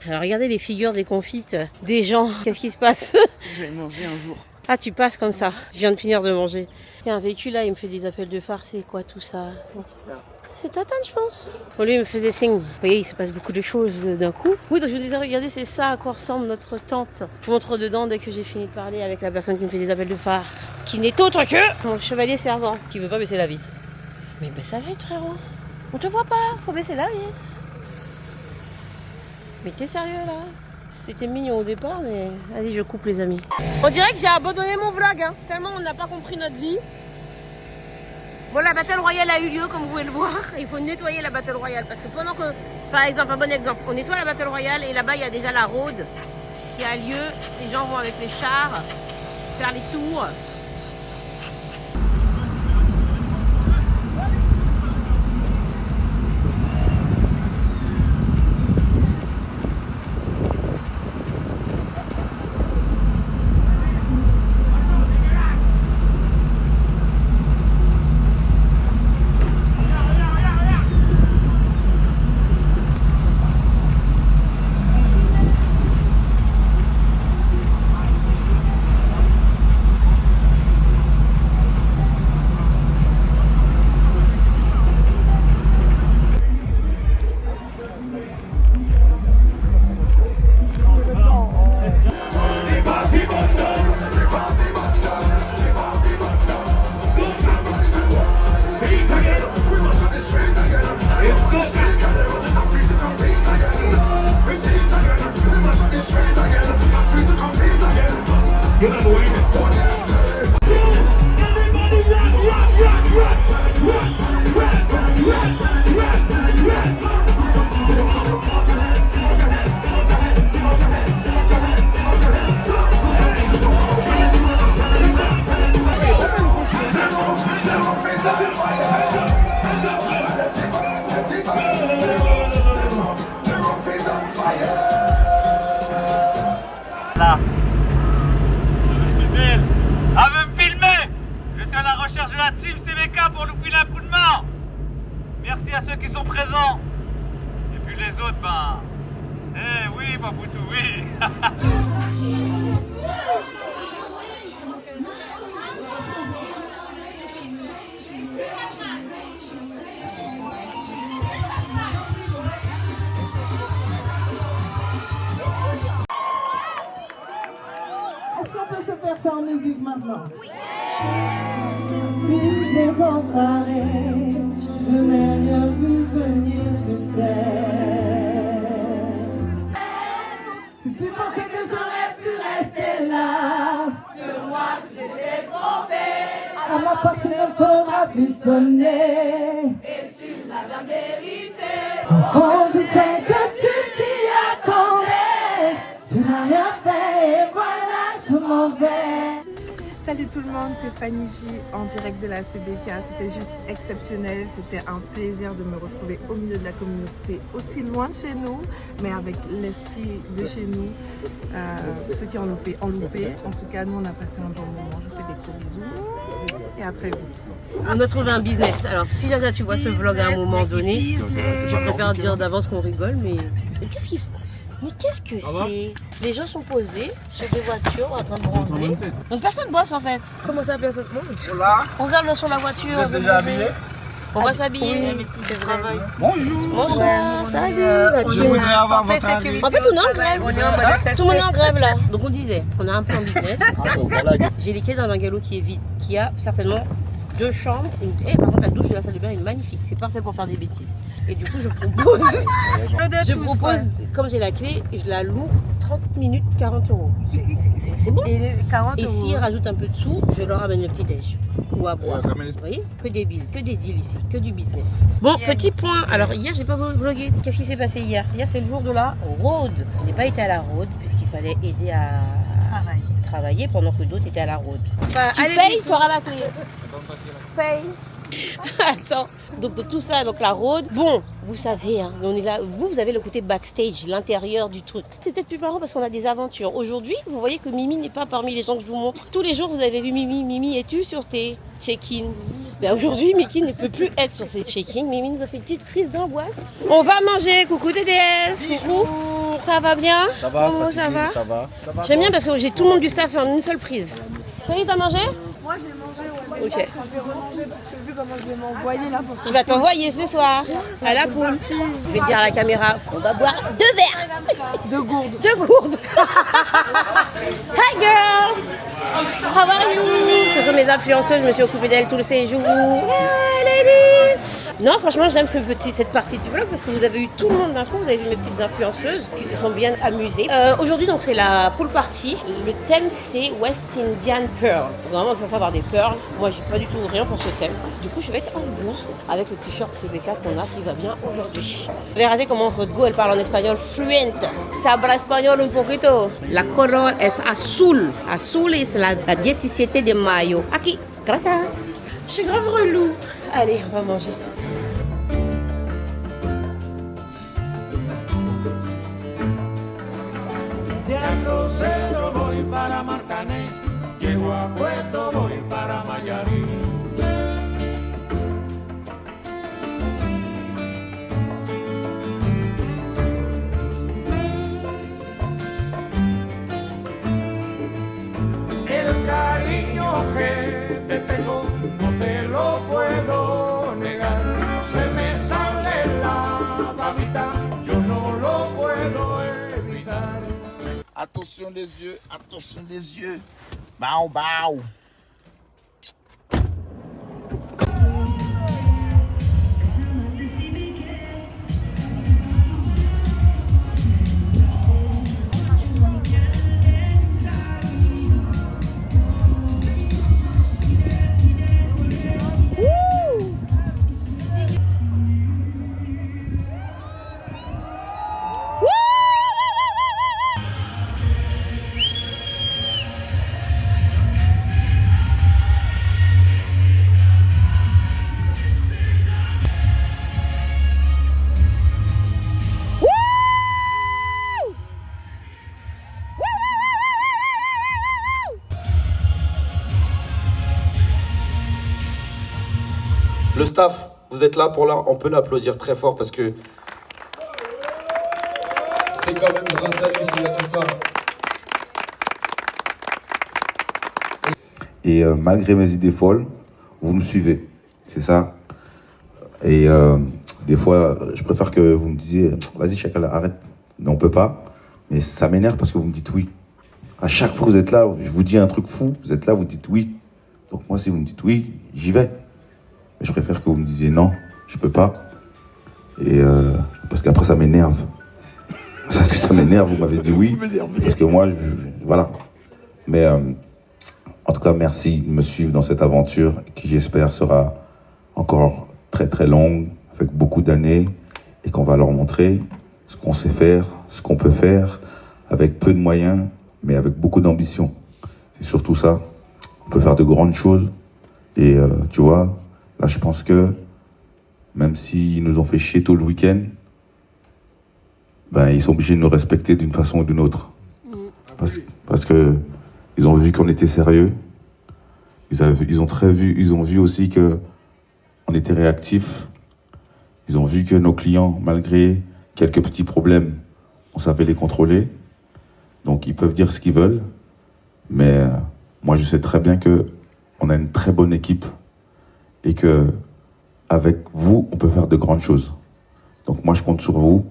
Alors regardez les figures des confites des gens. Qu'est-ce qui se passe? Je vais manger un jour. Ah, tu passes comme ça. Je viens de finir de manger. Il y a un véhicule là, il me fait des appels de phare. C'est quoi tout ça? C'est Tatane, je pense. Bon, lui, il me faisait signe. Vous voyez, il se passe beaucoup de choses d'un coup. Oui, donc je vous disais, regardez, c'est ça à quoi ressemble notre tente. Je vous montre dedans dès que j'ai fini de parler avec la personne qui me fait des appels de phare. Qui n'est autre que mon chevalier servant. Qui veut pas baisser la vitre. Mais baisse la vitre, frérot. On te voit pas. Faut baisser la vitre. Mais t'es sérieux, là? C'était mignon au départ, mais allez, je coupe, les amis. On dirait que j'ai abandonné mon vlog, hein, tellement on n'a pas compris notre vie. Bon, la Battle Royale a eu lieu, comme vous pouvez le voir. Il faut nettoyer la Battle Royale, parce que pendant que, par exemple, un bon exemple, on nettoie la Battle Royale et là-bas, il y a déjà la road qui a lieu. Les gens vont avec les chars faire les tours. Là. Ah, me filmer. Je suis à la recherche de la team CBK pour nous filer un coup de main. Merci à ceux qui sont présents. Et puis les autres, ben... Eh oui, Papoutou, oui. Est-ce qu'on peut se faire ça en musique maintenant? Oui. Si désemparé, je n'ai rien vu venir, tu sais. Si tu pensais que j'aurais pu rester là, sur moi tu t'étais trompé. À ma porte il ne faudra plus sonner, et tu l'as bien mérité. Oh, je sais que tu t'y attendais, tu n'as rien fait et voilà je m'en vais. Salut Salut tout le monde, c'est Fanny J en direct de la CBK. C'était juste exceptionnel, c'était un plaisir de me retrouver au milieu de la communauté aussi loin de chez nous, mais avec l'esprit de chez nous. Ceux qui ont loupé, ont loupé. En tout cas, nous on a passé un bon moment. Je vous fais des gros bisous et à très vite. On a trouvé un business. Alors si déjà tu vois ce vlog à un moment donné, je préfère dire d'avance qu'on rigole, mais qu'est-ce qu'il faut? Mais qu'est-ce que c'est? Les gens sont posés sur des voitures en train de bronzer. Donc personne bosse en fait. Comment ça personne monte? On regarde sur la voiture. Vous êtes déjà habillés? On va s'habiller. C'est vrai. Bonjour. Bonsoir. Salut. Je voudrais avoir votre avis. En fait, on est en grève. Tout le monde est en grève là. Donc on disait, on a un plan business. J'ai les caisses d'un bungalow qui est vide, qui a certainement 2 chambres. Et par contre, la douche et la salle de bain est magnifique. C'est parfait pour faire des bêtises. Et du coup, je propose, comme j'ai la clé, je la loue 30 minutes, 40 €. C'est bon. Et 40 Et s'ils rajoutent un peu de sous, je leur amène le petit déj ou à boire. Vous voyez, que des billes, que des deals ici, que du business. Bon, petit point. Alors hier, j'ai pas vlogué. Qu'est-ce qui s'est passé hier? Hier, c'était le jour de la Rhôde. Je n'ai pas été à la Rhôde puisqu'il fallait aider à travailler pendant que d'autres étaient à la Rhôde. Tu payes, tu auras la clé. Paye. Attends, donc tout ça, donc la Rhôde, bon, vous savez, hein, on est là, vous avez le côté backstage, l'intérieur du truc. C'est peut-être plus marrant parce qu'on a des aventures. Aujourd'hui, vous voyez que Mimi n'est pas parmi les gens que je vous montre. Tous les jours, vous avez vu Mimi. Mimi, es-tu sur tes check-in? Ben aujourd'hui, Miki ne peut plus être sur ses check-in. Mimi nous a fait une petite crise d'angoisse. On va manger, coucou TDS, coucou. Ça va bien? Ça va, comment fatigué, ça va? Ça va. J'aime bien parce que j'ai tout le monde du staff en une seule prise. Chérie, t'as mangé? Moi j'ai mangé, ouais, mais Ok. je pense que je vais remanger parce que vu comment je vais m'envoyer là pour ça. Tu vas t'envoyer ce soir à la poule. Je vais dire à la caméra, on va boire 2 verres. 2 gourdes. 2 gourdes. Hi girls. How are you? Ce sont mes influenceuses, je me suis occupée d'elles tous les jours. Hi ladies. Non, franchement, j'aime cette partie du vlog parce que vous avez eu tout le monde d'un coup. Vous avez vu mes petites influenceuses qui se sont bien amusées. Aujourd'hui, donc, c'est la pool party. Le thème, c'est West Indian Pearl. Vraiment, on est censé avoir des pearls. Moi, j'ai pas du tout rien pour ce thème. Du coup, je vais être en blanc avec le t-shirt CBK qu'on a qui va bien aujourd'hui. Vous avez raté comment votre go, elle parle en espagnol fluent. Se habla español un poquito. La color es azul. Azul es la 17 de mayo. Aquí. Gracias. Je suis grave relou. Allez, on va manger. De Aldocero voy para Marcané, llego a Puerto, voy para Mayarín. El cariño que te tengo no te lo puedo negar. Se me sale la babita, yo no lo puedo evitar. Attention les yeux, attention les yeux. Bao, bao. Le staff, vous êtes là pour là, on peut l'applaudir très fort parce que c'est quand même grâce à lui s'il y a tout ça. Et malgré mes idées folles, vous me suivez, c'est ça. Et des fois, je préfère que vous me disiez, vas-y Chakala, arrête. Non, on peut pas. Mais ça m'énerve parce que vous me dites oui. À chaque fois que vous êtes là, je vous dis un truc fou, vous êtes là, vous dites oui. Donc moi, si vous me dites oui, j'y vais. Mais je préfère que vous me disiez non, je peux pas. Et parce qu'après, ça m'énerve. Parce que ça m'énerve, vous m'avez dit oui. Parce que moi, voilà. Mais en tout cas, merci de me suivre dans cette aventure qui, j'espère, sera encore très très longue, avec beaucoup d'années, et qu'on va leur montrer ce qu'on sait faire, ce qu'on peut faire, avec peu de moyens, mais avec beaucoup d'ambition. C'est surtout ça. On peut faire de grandes choses. Et tu vois, là, je pense que même s'ils nous ont fait chier tout le week-end, ben, ils sont obligés de nous respecter d'une façon ou d'une autre. Parce que ils ont vu qu'on était sérieux. Ils ont vu aussi qu'on était réactifs. Ils ont vu que nos clients, malgré quelques petits problèmes, on savait les contrôler. Donc ils peuvent dire ce qu'ils veulent. Mais moi, je sais très bien qu'on a une très bonne équipe et que avec vous, on peut faire de grandes choses. Donc moi, je compte sur vous.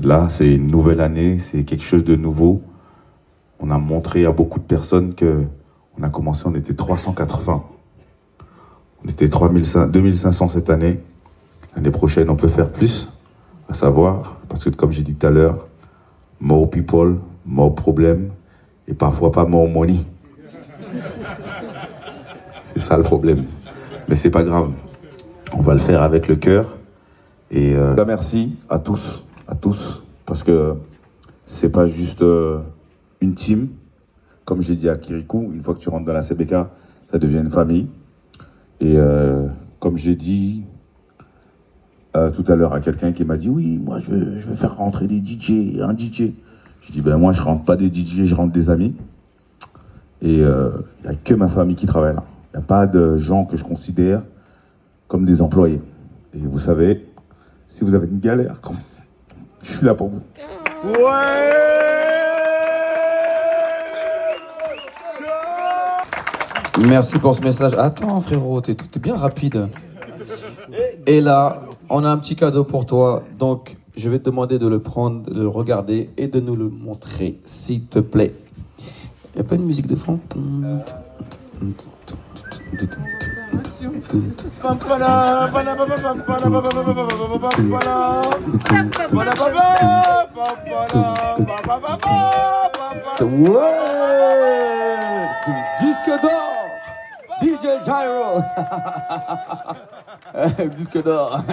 Là, c'est une nouvelle année, c'est quelque chose de nouveau. On a montré à beaucoup de personnes qu'on a commencé, on était 380. On était 2500 cette année. L'année prochaine, on peut faire plus, à savoir, parce que comme j'ai dit tout à l'heure, more people, more problèmes, et parfois pas more money. C'est ça le problème. Mais c'est pas grave. On va le faire avec le cœur. Et merci à tous, parce que c'est pas juste une team. Comme j'ai dit à Kirikou, une fois que tu rentres dans la CBK, ça devient une famille. Et comme j'ai dit tout à l'heure à quelqu'un qui m'a dit oui, moi je veux faire rentrer des DJ, un DJ. Je dis ben moi je rentre pas des DJ, je rentre des amis. Et il n'y a que ma famille qui travaille là. Il n'y a pas de gens que je considère comme des employés. Et vous savez, si vous avez une galère, je suis là pour vous. Merci pour ce message. Attends frérot, t'es bien rapide. Et là, on a un petit cadeau pour toi. Donc, je vais te demander de le prendre, de le regarder et de nous le montrer, s'il te plaît. Il n'y a pas une musique de fond? Ouais! Disque d'or! DJ Gyro! Disque d'or!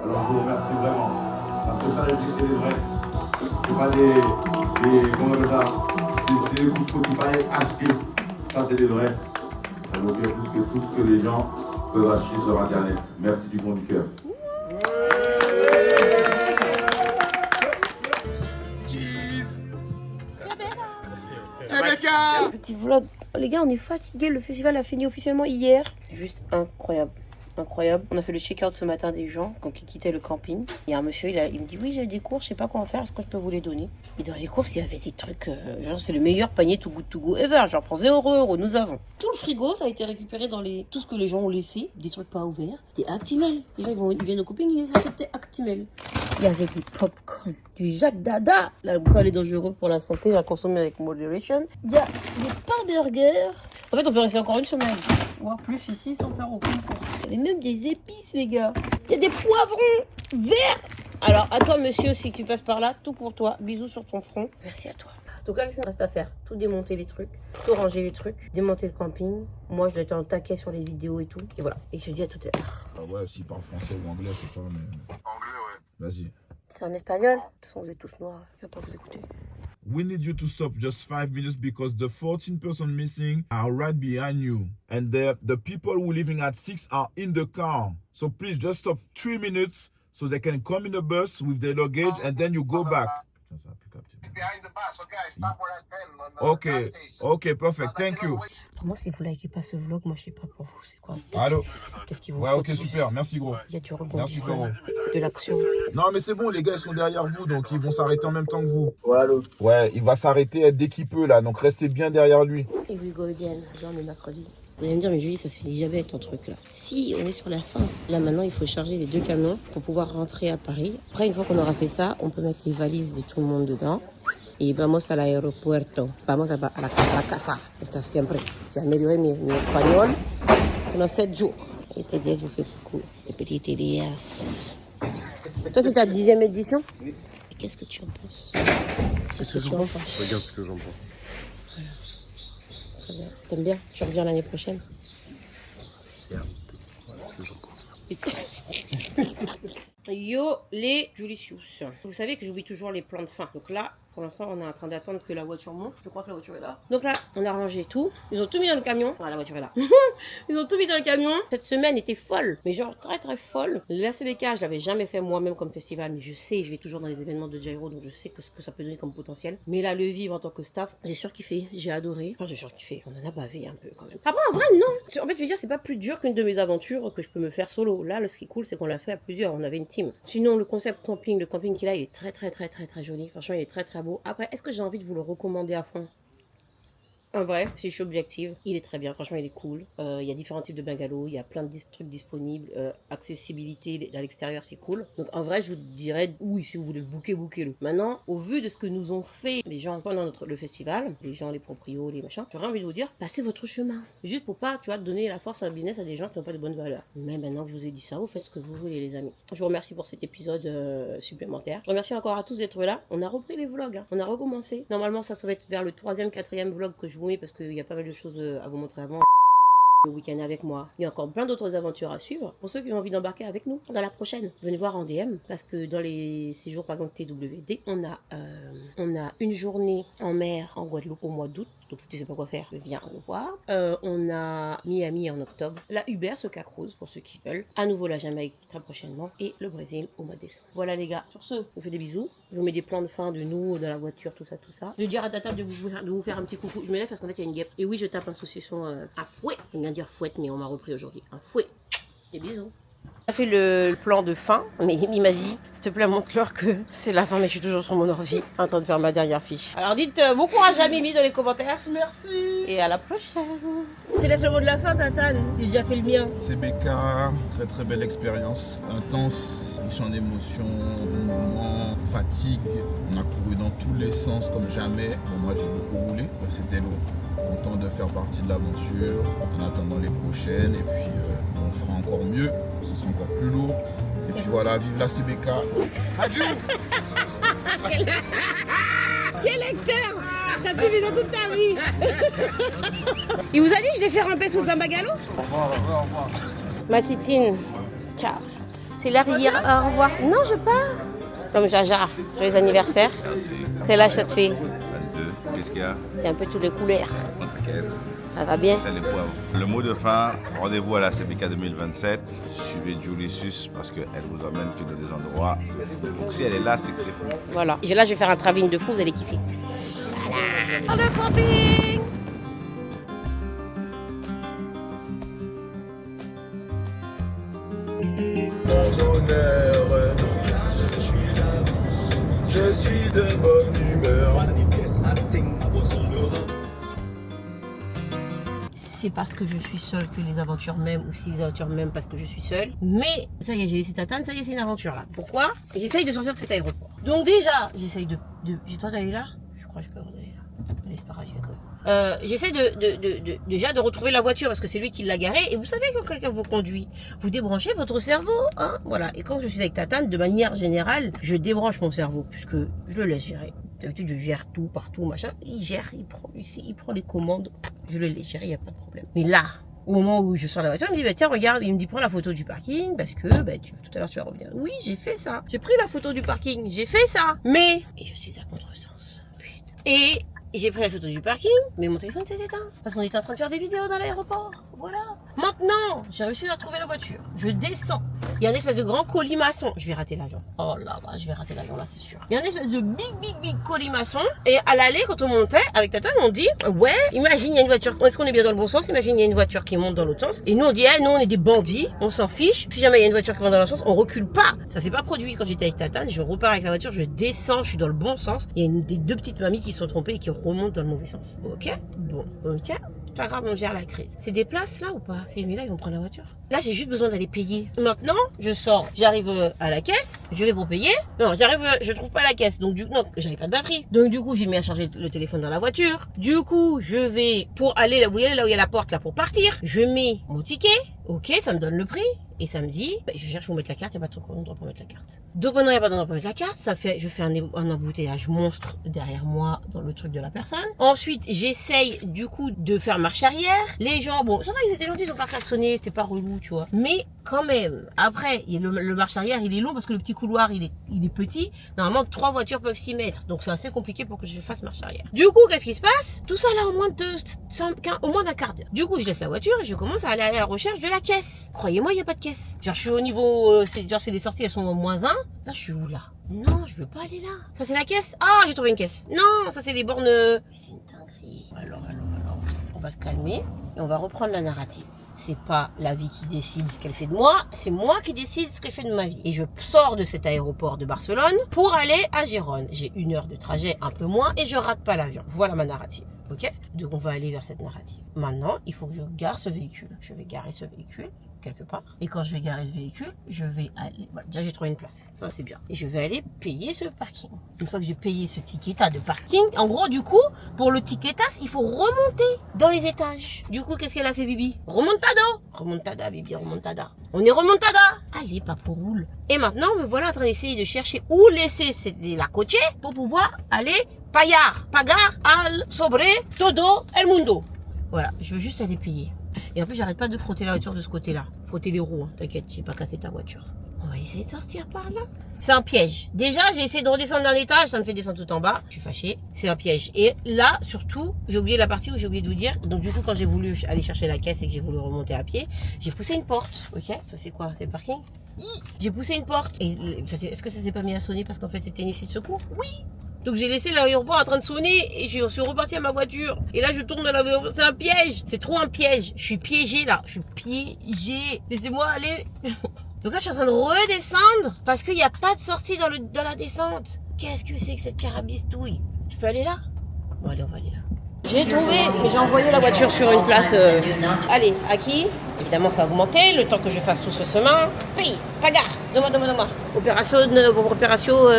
Alors je vous remercie vraiment, parce que ça c'est des vrais, c'est pas des coups Spotify achetés, ça c'est des vrais, ça vaut bien plus que tout ce que les gens peuvent acheter sur internet. Merci du fond du cœur. Petit vlog. Les gars, on est fatigués. Le festival a fini officiellement hier. C'est juste incroyable. Incroyable. On a fait le check-out ce matin des gens quand ils quittaient le camping. Il y a un monsieur, il me dit oui, j'ai des courses, je sais pas quoi en faire, est-ce que je peux vous les donner? Et dans les courses, il y avait des trucs, genre c'est le meilleur panier to go ever, genre pour 0€, nous avons. Tout le frigo, ça a été récupéré dans tout ce que les gens ont laissé, des trucs pas ouverts, des Actimel. Les gens ils viennent au camping, ils achètent des Actimel. Il y avait des popcorn, du Jacques Dada. L'alcool est dangereux pour la santé, à consommer avec moderation. Il y a des pains burgers. En fait, on peut rester encore une semaine, voire plus ici sans faire aucune course. Il y avait même des épices, les gars. Il y a des poivrons verts. Alors, à toi, monsieur, si tu passes par là, tout pour toi. Bisous sur ton front. Merci à toi. Donc là, qu'est-ce qu'il reste à faire? Tout démonter les trucs, tout ranger les trucs, démonter le camping. Moi, je dois être en taquet sur les vidéos et tout. Et voilà. Et je te dis à tout à l'heure. Ah ouais, s'il parle français ou anglais, c'est pas, mais... Anglais, ouais. Vas-y. C'est en espagnol. De toute façon, vous êtes tous noirs. Je vais pas vous écouter. We need you to stop just 5 minutes because the 14 person missing are right behind you. And the people who living at 6 are in the car. So please just stop 3 minutes so they can come in the bus with their luggage and then you go back. Behind the bus, okay? I stop where I can. Okay, okay, perfect. Thank you. Pour moi, si vous likez pas ce vlog, moi je sais pas pour vous, c'est quoi? Allô? Qu'est-ce qui vous Ouais, faut ok, plus? super. Merci, gros. Il y a du Merci, rebondissement, frérot. de l'action. Non, mais c'est bon, les gars, ils sont derrière vous, donc ils vont s'arrêter en même temps que vous. Ouais, allô? Ouais, il va s'arrêter dès qu'il peut, là, donc restez bien derrière lui. Et we go again. Là, on est mercredi. Vous allez me dire, mais Julie, ça se finit jamais ton truc là. Si, on est sur la fin. Là, maintenant, il faut charger les 2 camions pour pouvoir rentrer à Paris. Après, une fois qu'on aura fait ça, on peut mettre les valises de tout le monde dedans. y vamos al aeropuerto. Vamos a la casa. Está siempre. J'ai amélioré mi espagnol pendant 7 jours. Et Tédias vous fait coucou. Les petits Tédias. Toi, c'est ta 10e édition? Oui. Et qu'est-ce que tu en penses? Qu'est-ce que j'en pense? Regarde ce que j'en pense. Voilà. Très bien. T'aimes bien? Tu reviens l'année prochaine? C'est ce que j'en pense. Yo les Julicius. Vous savez que j'oublie toujours les plans de fin. Donc là, pour l'instant, on est en train d'attendre que la voiture monte. Je crois que la voiture est là. Donc là, on a rangé tout. Ils ont tout mis dans le camion. Ah, la voiture est là. Ils ont tout mis dans le camion. Cette semaine était folle, mais genre très très folle. La CBK, je l'avais jamais fait moi-même comme festival, mais je sais, je vais toujours dans les événements de Gyro, donc je sais ce que ça peut donner comme potentiel. Mais là, le vivre en tant que staff, j'ai surkiffé, j'ai adoré. Enfin, j'ai surkiffé. On en a bavé un peu quand même. Après, en vrai, non. En fait, je veux dire, c'est pas plus dur qu'une de mes aventures que je peux me faire solo. Là, ce qui est cool, c'est qu'on l'a fait à plusieurs. On avait une team. Sinon, le concept camping, le camping qu'il a, il est très très très très très joli. Franchement, il est très très beau. Après, est-ce que j'ai envie de vous le recommander à fond? En vrai, si je suis objective, il est très bien, franchement il est cool. Il y a différents types de bungalows, il y a plein de trucs disponibles, accessibilité à l'extérieur c'est cool. Donc en vrai je vous dirais, oui si vous voulez le booker-le. Maintenant, au vu de ce que nous ont fait les gens pendant le festival, les gens, les proprios, les machins, j'aurais envie de vous dire, passez votre chemin. Juste pour pas, tu vois, donner la force à un business à des gens qui n'ont pas de bonnes valeurs. Mais maintenant que je vous ai dit ça, vous faites ce que vous voulez les amis. Je vous remercie pour cet épisode supplémentaire. Je remercie encore à tous d'être là. On a repris les vlogs, hein. On a recommencé. Normalement ça va être vers le 3e, 4e vlog que je vous mets parce qu'il y a pas mal de choses à vous montrer avant. Le week-end avec moi. Il y a encore plein d'autres aventures à suivre. Pour ceux qui ont envie d'embarquer avec nous dans la prochaine, venez voir en DM parce que dans les séjours par exemple TWD, on a une journée en mer en Guadeloupe au mois d'août. Donc si tu sais pas quoi faire, viens nous voir. On a Miami en octobre, la Uber ce Cacruz pour ceux qui veulent. À nouveau la Jamaïque très prochainement et le Brésil au mois de décembre. Voilà les gars. Sur ce, je vous fais des bisous. Je vous mets des plans de fin de nous dans la voiture, tout ça. Je vais dire à ta table de vous faire un petit coucou. Je me lève parce qu'en fait il y a une guêpe. Et oui, je tape un saucisson à fouet. Je viens de dire fouette, mais on m'a repris aujourd'hui. Un fouet. Des bisous. On a fait le plan de fin, mais il m'a dit, s'il te plaît, montre-leur que c'est la fin, mais je suis toujours sur mon ordi, en train de faire ma dernière fiche. Alors dites bon courage à Mimi dans les commentaires. Merci. Et à la prochaine. Tu laisses le mot de la fin, Tatane. J'ai déjà fait le mien. CBK, très très belle expérience, intense, riche en émotions, moments, fatigue. On a couru dans tous les sens comme jamais. Bon, moi j'ai beaucoup roulé, c'était lourd. Content de faire partie de l'aventure en attendant les prochaines et puis on fera encore mieux, ce sera encore plus lourd et puis voilà, vive la CBK. Adieu. Quel lecteur! T'as tout vu dans toute ta vie! Il vous a dit que je vais faire un paix sous un bagalo? Au revoir. Ma titine, ciao. C'est la rivière, au revoir. Non, je pars. Comme Jaja, joyeux anniversaire. Merci. Quel âge ça te fait? 22. Qu'est-ce qu'il y a? C'est un peu toutes les couleurs. T'inquiète. Ça va bien? C'est les poivres. Le mot de fin, rendez-vous à la CBK 2027. Suivez Julicius parce qu'elle vous emmène que dans des endroits de fou. Donc si elle est là, c'est que c'est fou. Voilà. Et là, je vais faire un travelling de fou, vous allez kiffer. Voilà. Le camping! Mon bonheur, je suis de bonne humeur. C'est parce que je suis seule que les aventures m'aiment ou si les aventures m'aiment parce que je suis seule. Mais ça y est, j'ai laissé Tatane, ça y est, c'est une aventure là. Pourquoi? J'essaye de sortir de cet aéroport. Donc déjà, j'essaye de... J'ai le droit d'aller là? Je crois que je peux d'aller là. Mais c'est pas grave, j'y vais quand même. J'essaie déjà de retrouver la voiture parce que c'est lui qui l'a garée. Et vous savez quand quelqu'un vous conduit, vous débranchez votre cerveau, hein, voilà. Et quand je suis avec Tatane, de manière générale, je débranche mon cerveau puisque je le laisse gérer. D'habitude, je gère tout, partout, machin. Il gère, il prend les commandes. Je le laisse gérer, il n'y a pas de problème. Mais là, au moment où je sors de la voiture, il me dit, bah, tiens, regarde, il me dit, prends la photo du parking parce que, bah, tout à l'heure, tu vas revenir. Oui, j'ai fait ça. J'ai pris la photo du parking, j'ai fait ça. Mais, et je suis à contresens. Putain. Et j'ai pris la photo du parking, mais mon téléphone s'est éteint. Parce qu'on était en train de faire des vidéos dans l'aéroport. Voilà. Maintenant, j'ai réussi à trouver la voiture. Je descends. Il y a un espèce de grand colimaçon. Je vais rater l'avion. Oh là là, je vais rater l'avion là, c'est sûr. Il y a un espèce de big colimaçon. Et à l'aller, quand on montait, avec Tatane, on dit, ouais, imagine, il y a une voiture. Est-ce qu'on est bien dans le bon sens? Imagine, il y a une voiture qui monte dans l'autre sens. Et nous, on dit, nous, on est des bandits. On s'en fiche. Si jamais il y a une voiture qui va dans l'autre sens, on recule pas. Ça s'est pas produit quand j'étais avec Tatane. Je repars avec la voiture, je descends, je suis dans le bon sens. Il y a des deux petites mamies qui sont trompées et qui remontent dans le mauvais sens. Ok? Bon, ok. pas grave, on gère la crise. C'est des places là ou pas? Si je mets là, ils vont prendre la voiture. Là, j'ai juste besoin d'aller payer. Maintenant, je sors, j'arrive à la caisse, je vais pour payer. Non, j'arrive, je trouve pas la caisse. Donc non, j'avais pas de batterie. Donc du coup, j'ai mis à charger le téléphone dans la voiture. Du coup, je vais pour aller là, vous voyez là où il y a la porte là pour partir. Je mets mon ticket. Ok, ça me donne le prix. Et ça me dit, je cherche où mettre la carte, il n'y a pas d'endroit pour mettre la carte. Donc maintenant, il n'y a pas d'endroit pour mettre la carte, je fais un embouteillage monstre derrière moi dans le truc de la personne. Ensuite, j'essaye du coup de faire marche arrière. Les gens, bon, ça va, ils étaient gentils, ils ont pas klaxonné, c'était pas relou, tu vois. Mais quand même, après, le marche arrière, il est long parce que le petit couloir, il est petit. Normalement, 3 voitures peuvent s'y mettre. Donc c'est assez compliqué pour que je fasse marche arrière. Du coup, qu'est-ce qui se passe? Tout ça là, au moins d'un quart d'heure. Du coup, je laisse la voiture et je commence à aller à la recherche de la caisse. Croyez-moi, il n'y a pas de caisse. Genre je suis au niveau, c'est les sorties elles sont au -1. Là je suis où là? Non, je veux pas aller là. Ça c'est la caisse? Ah, j'ai trouvé une caisse. Non, ça c'est les bornes. C'est une dinguerie. Alors, on va se calmer et on va reprendre la narrative. C'est pas la vie qui décide ce qu'elle fait de moi, c'est moi qui décide ce que je fais de ma vie. Et je sors de cet aéroport de Barcelone pour aller à Gérone. J'ai 1 heure de trajet, un peu moins, et je rate pas l'avion. Voilà ma narrative. Ok? Donc on va aller vers cette narrative. Maintenant, il faut que je gare ce véhicule. Je vais garer ce véhicule quelque part. Et quand je vais garer ce véhicule, je vais aller... Voilà, déjà j'ai trouvé une place. Ça c'est bien. Et je vais aller payer ce parking. Une fois que j'ai payé ce ticket de parking, en gros du coup, pour le ticketas, il faut remonter dans les étages. Du coup, qu'est-ce qu'elle a fait Bibi? Remontada. Remontada Bibi, remontada. On est remontada. Allez, papo roule. Et maintenant, me voilà en train d'essayer de chercher où laisser la coche pour pouvoir aller pagar al sobre todo el mundo. Voilà, je veux juste aller payer. Et en plus, j'arrête pas de frotter la voiture de ce côté-là. Frotter les roues, hein. T'inquiète, j'ai pas cassé ta voiture. On va essayer de sortir par là. C'est un piège. Déjà, j'ai essayé de redescendre d'un étage, ça me fait descendre tout en bas. Je suis fâchée. C'est un piège. Et là, surtout, j'ai oublié la partie où j'ai oublié de vous dire. Donc du coup, quand j'ai voulu aller chercher la caisse et que j'ai voulu remonter à pied, j'ai poussé une porte. Ok, ça c'est quoi? C'est le parking? J'ai poussé une porte. Et est-ce que ça s'est pas mis à sonner parce qu'en fait c'était une issue de secours? Oui. Donc j'ai laissé l'aéroport en train de sonner et je suis reparti à ma voiture. Et là je tourne dans l'aéroport. C'est un piège. C'est trop un piège. Je suis piégée là. Je suis piégée. Laissez-moi aller. Donc là je suis en train de redescendre parce qu'il n'y a pas de sortie dans la descente. Qu'est-ce que c'est que cette carabistouille? Je peux aller là? Bon allez, on va aller là. J'ai trouvé, mais j'ai envoyé la voiture sur une place. Allez, à qui? Évidemment, ça a augmenté. Le temps que je fasse tout ce chemin. Oui, bagarre. Donne-moi. Opération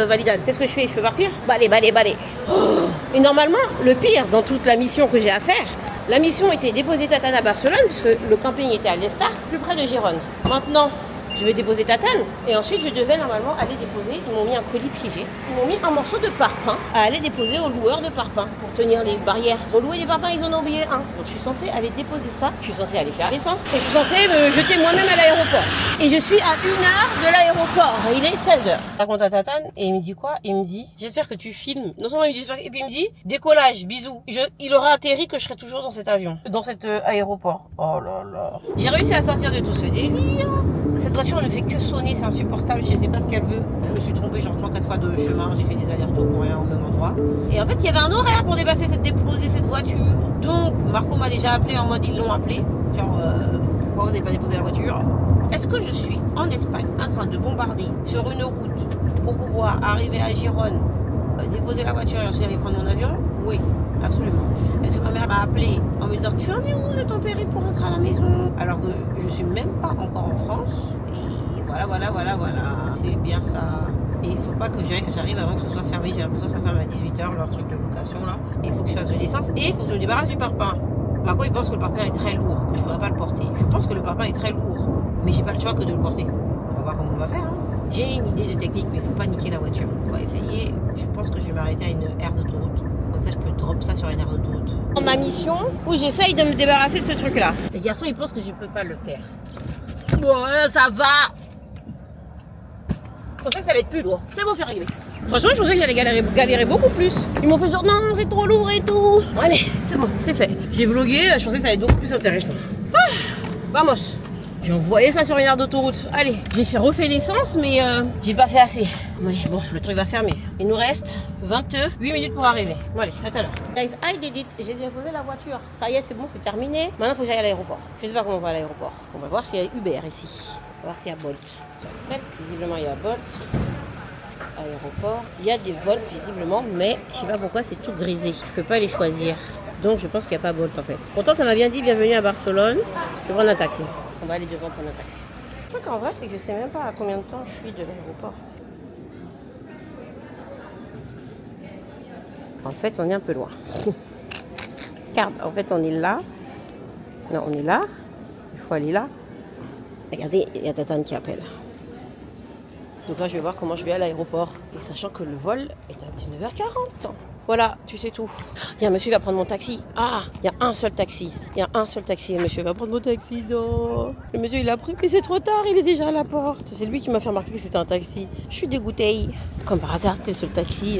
validade. Qu'est-ce que je fais? Je peux partir? Allez. Oh. Et normalement, le pire dans toute la mission que j'ai à faire, la mission était déposer Tatane à Barcelone, puisque le camping était à l'Estar, plus près de Gérone. Maintenant, je vais déposer Tatane et ensuite je devais normalement aller déposer, ils m'ont mis un colis piégé, ils m'ont mis un morceau de parpaing à aller déposer au loueur de parpaing pour tenir les barrières. Ils ont loué des parpaings, ils en ont oublié un. Donc je suis censée aller déposer ça, je suis censée aller faire l'essence et je suis censée me jeter moi-même à l'aéroport. Et je suis à 1 heure de l'aéroport, il est 16h. Je raconte à Tatane et il me dit quoi? Il me dit, j'espère que tu filmes. Non seulement il me dit, et puis il me dit, décollage, bisous. Il aura atterri que je serai toujours dans cet avion, dans cet aéroport. Oh là là. J'ai réussi à sortir de tout ce délire. Cette voiture ne fait que sonner, c'est insupportable, je sais pas ce qu'elle veut. Je me suis trompée genre 3-4 fois de chemin, j'ai fait des allers-retours pour rien au même endroit. Et en fait, il y avait un horaire pour déposer cette voiture. Donc, Marco m'a déjà appelé en mode ils l'ont appelé. Genre, pourquoi vous n'avez pas déposé la voiture? Est-ce que je suis en Espagne en train de bombarder sur une route pour pouvoir arriver à Gérone, déposer la voiture et ensuite aller prendre mon avion? Oui, absolument. Est-ce que ma mère m'a appelé en me disant tu en es où de ton périple pour rentrer à la maison? Alors que je suis même pas encore en France. Et voilà. C'est bien ça. Et il faut pas que j'arrive avant que ce soit fermé. J'ai l'impression que ça ferme à 18h, leur truc de location là. Et il faut que je fasse de l'essence et il faut que je me débarrasse du parpaing. Marco il pense que le parpaing est très lourd, que je pourrais pas le porter. Je pense que le parpaing est très lourd, mais j'ai pas le choix que de le porter. On va voir comment on va faire. Hein. J'ai une idée de technique, mais il faut pas niquer la voiture. On va essayer. Je pense que je vais m'arrêter à une aire d'autoroute. Comme ça, je peux drop ça sur une aire d'autoroute. Dans ma mission, où j'essaye de me débarrasser de ce truc-là. Les garçons, ils pensent que je peux pas le faire. Bon, ça va. Je pensais que ça allait être plus lourd. C'est bon, c'est réglé. Franchement, je pensais que j'allais galérer beaucoup plus. Ils m'ont fait genre, non, c'est trop lourd et tout. Bon, allez, c'est bon, c'est fait. J'ai vlogué, je pensais que ça allait être beaucoup plus intéressant. Vamos. J'ai envoyé ça sur une aire d'autoroute. Allez, j'ai refait l'essence, mais j'ai pas fait assez. Oui, bon, le truc va fermer. Il nous reste 28 minutes pour arriver. Bon, allez, à tout à l'heure. Guys, I did it. J'ai déposé la voiture. Ça y est, c'est bon, c'est terminé. Maintenant, il faut que j'aille à l'aéroport. Je sais pas comment on va à l'aéroport. On va voir s'il y a Uber ici. On va voir s'il y a Bolt. Visiblement, il y a Bolt. Aéroport. Il y a des Bolt, visiblement, mais je sais pas pourquoi c'est tout grisé. Je peux pas les choisir. Donc je pense qu'il n'y a pas Bolt en fait. Pourtant ça m'a bien dit bienvenue à Barcelone. Je vais prendre un taxi. On va aller devant prendre un taxi. Le truc en vrai c'est que je sais même pas à combien de temps je suis de l'aéroport. En fait on est un peu loin. Regarde, en fait on est là. Non, on est là. Il faut aller là. Regardez, il y a Tatane qui appelle. Donc là, je vais voir comment je vais à l'aéroport. Et sachant que le vol est à 19h40. Voilà, tu sais tout. Il y a un monsieur qui va prendre mon taxi. Ah, il y a un seul taxi. Il y a un seul taxi. Le monsieur va prendre mon taxi. Non. Le monsieur, il a pris, mais c'est trop tard. Il est déjà à la porte. C'est lui qui m'a fait remarquer que c'était un taxi. Je suis dégoûtée. Comme par hasard, c'était le seul taxi.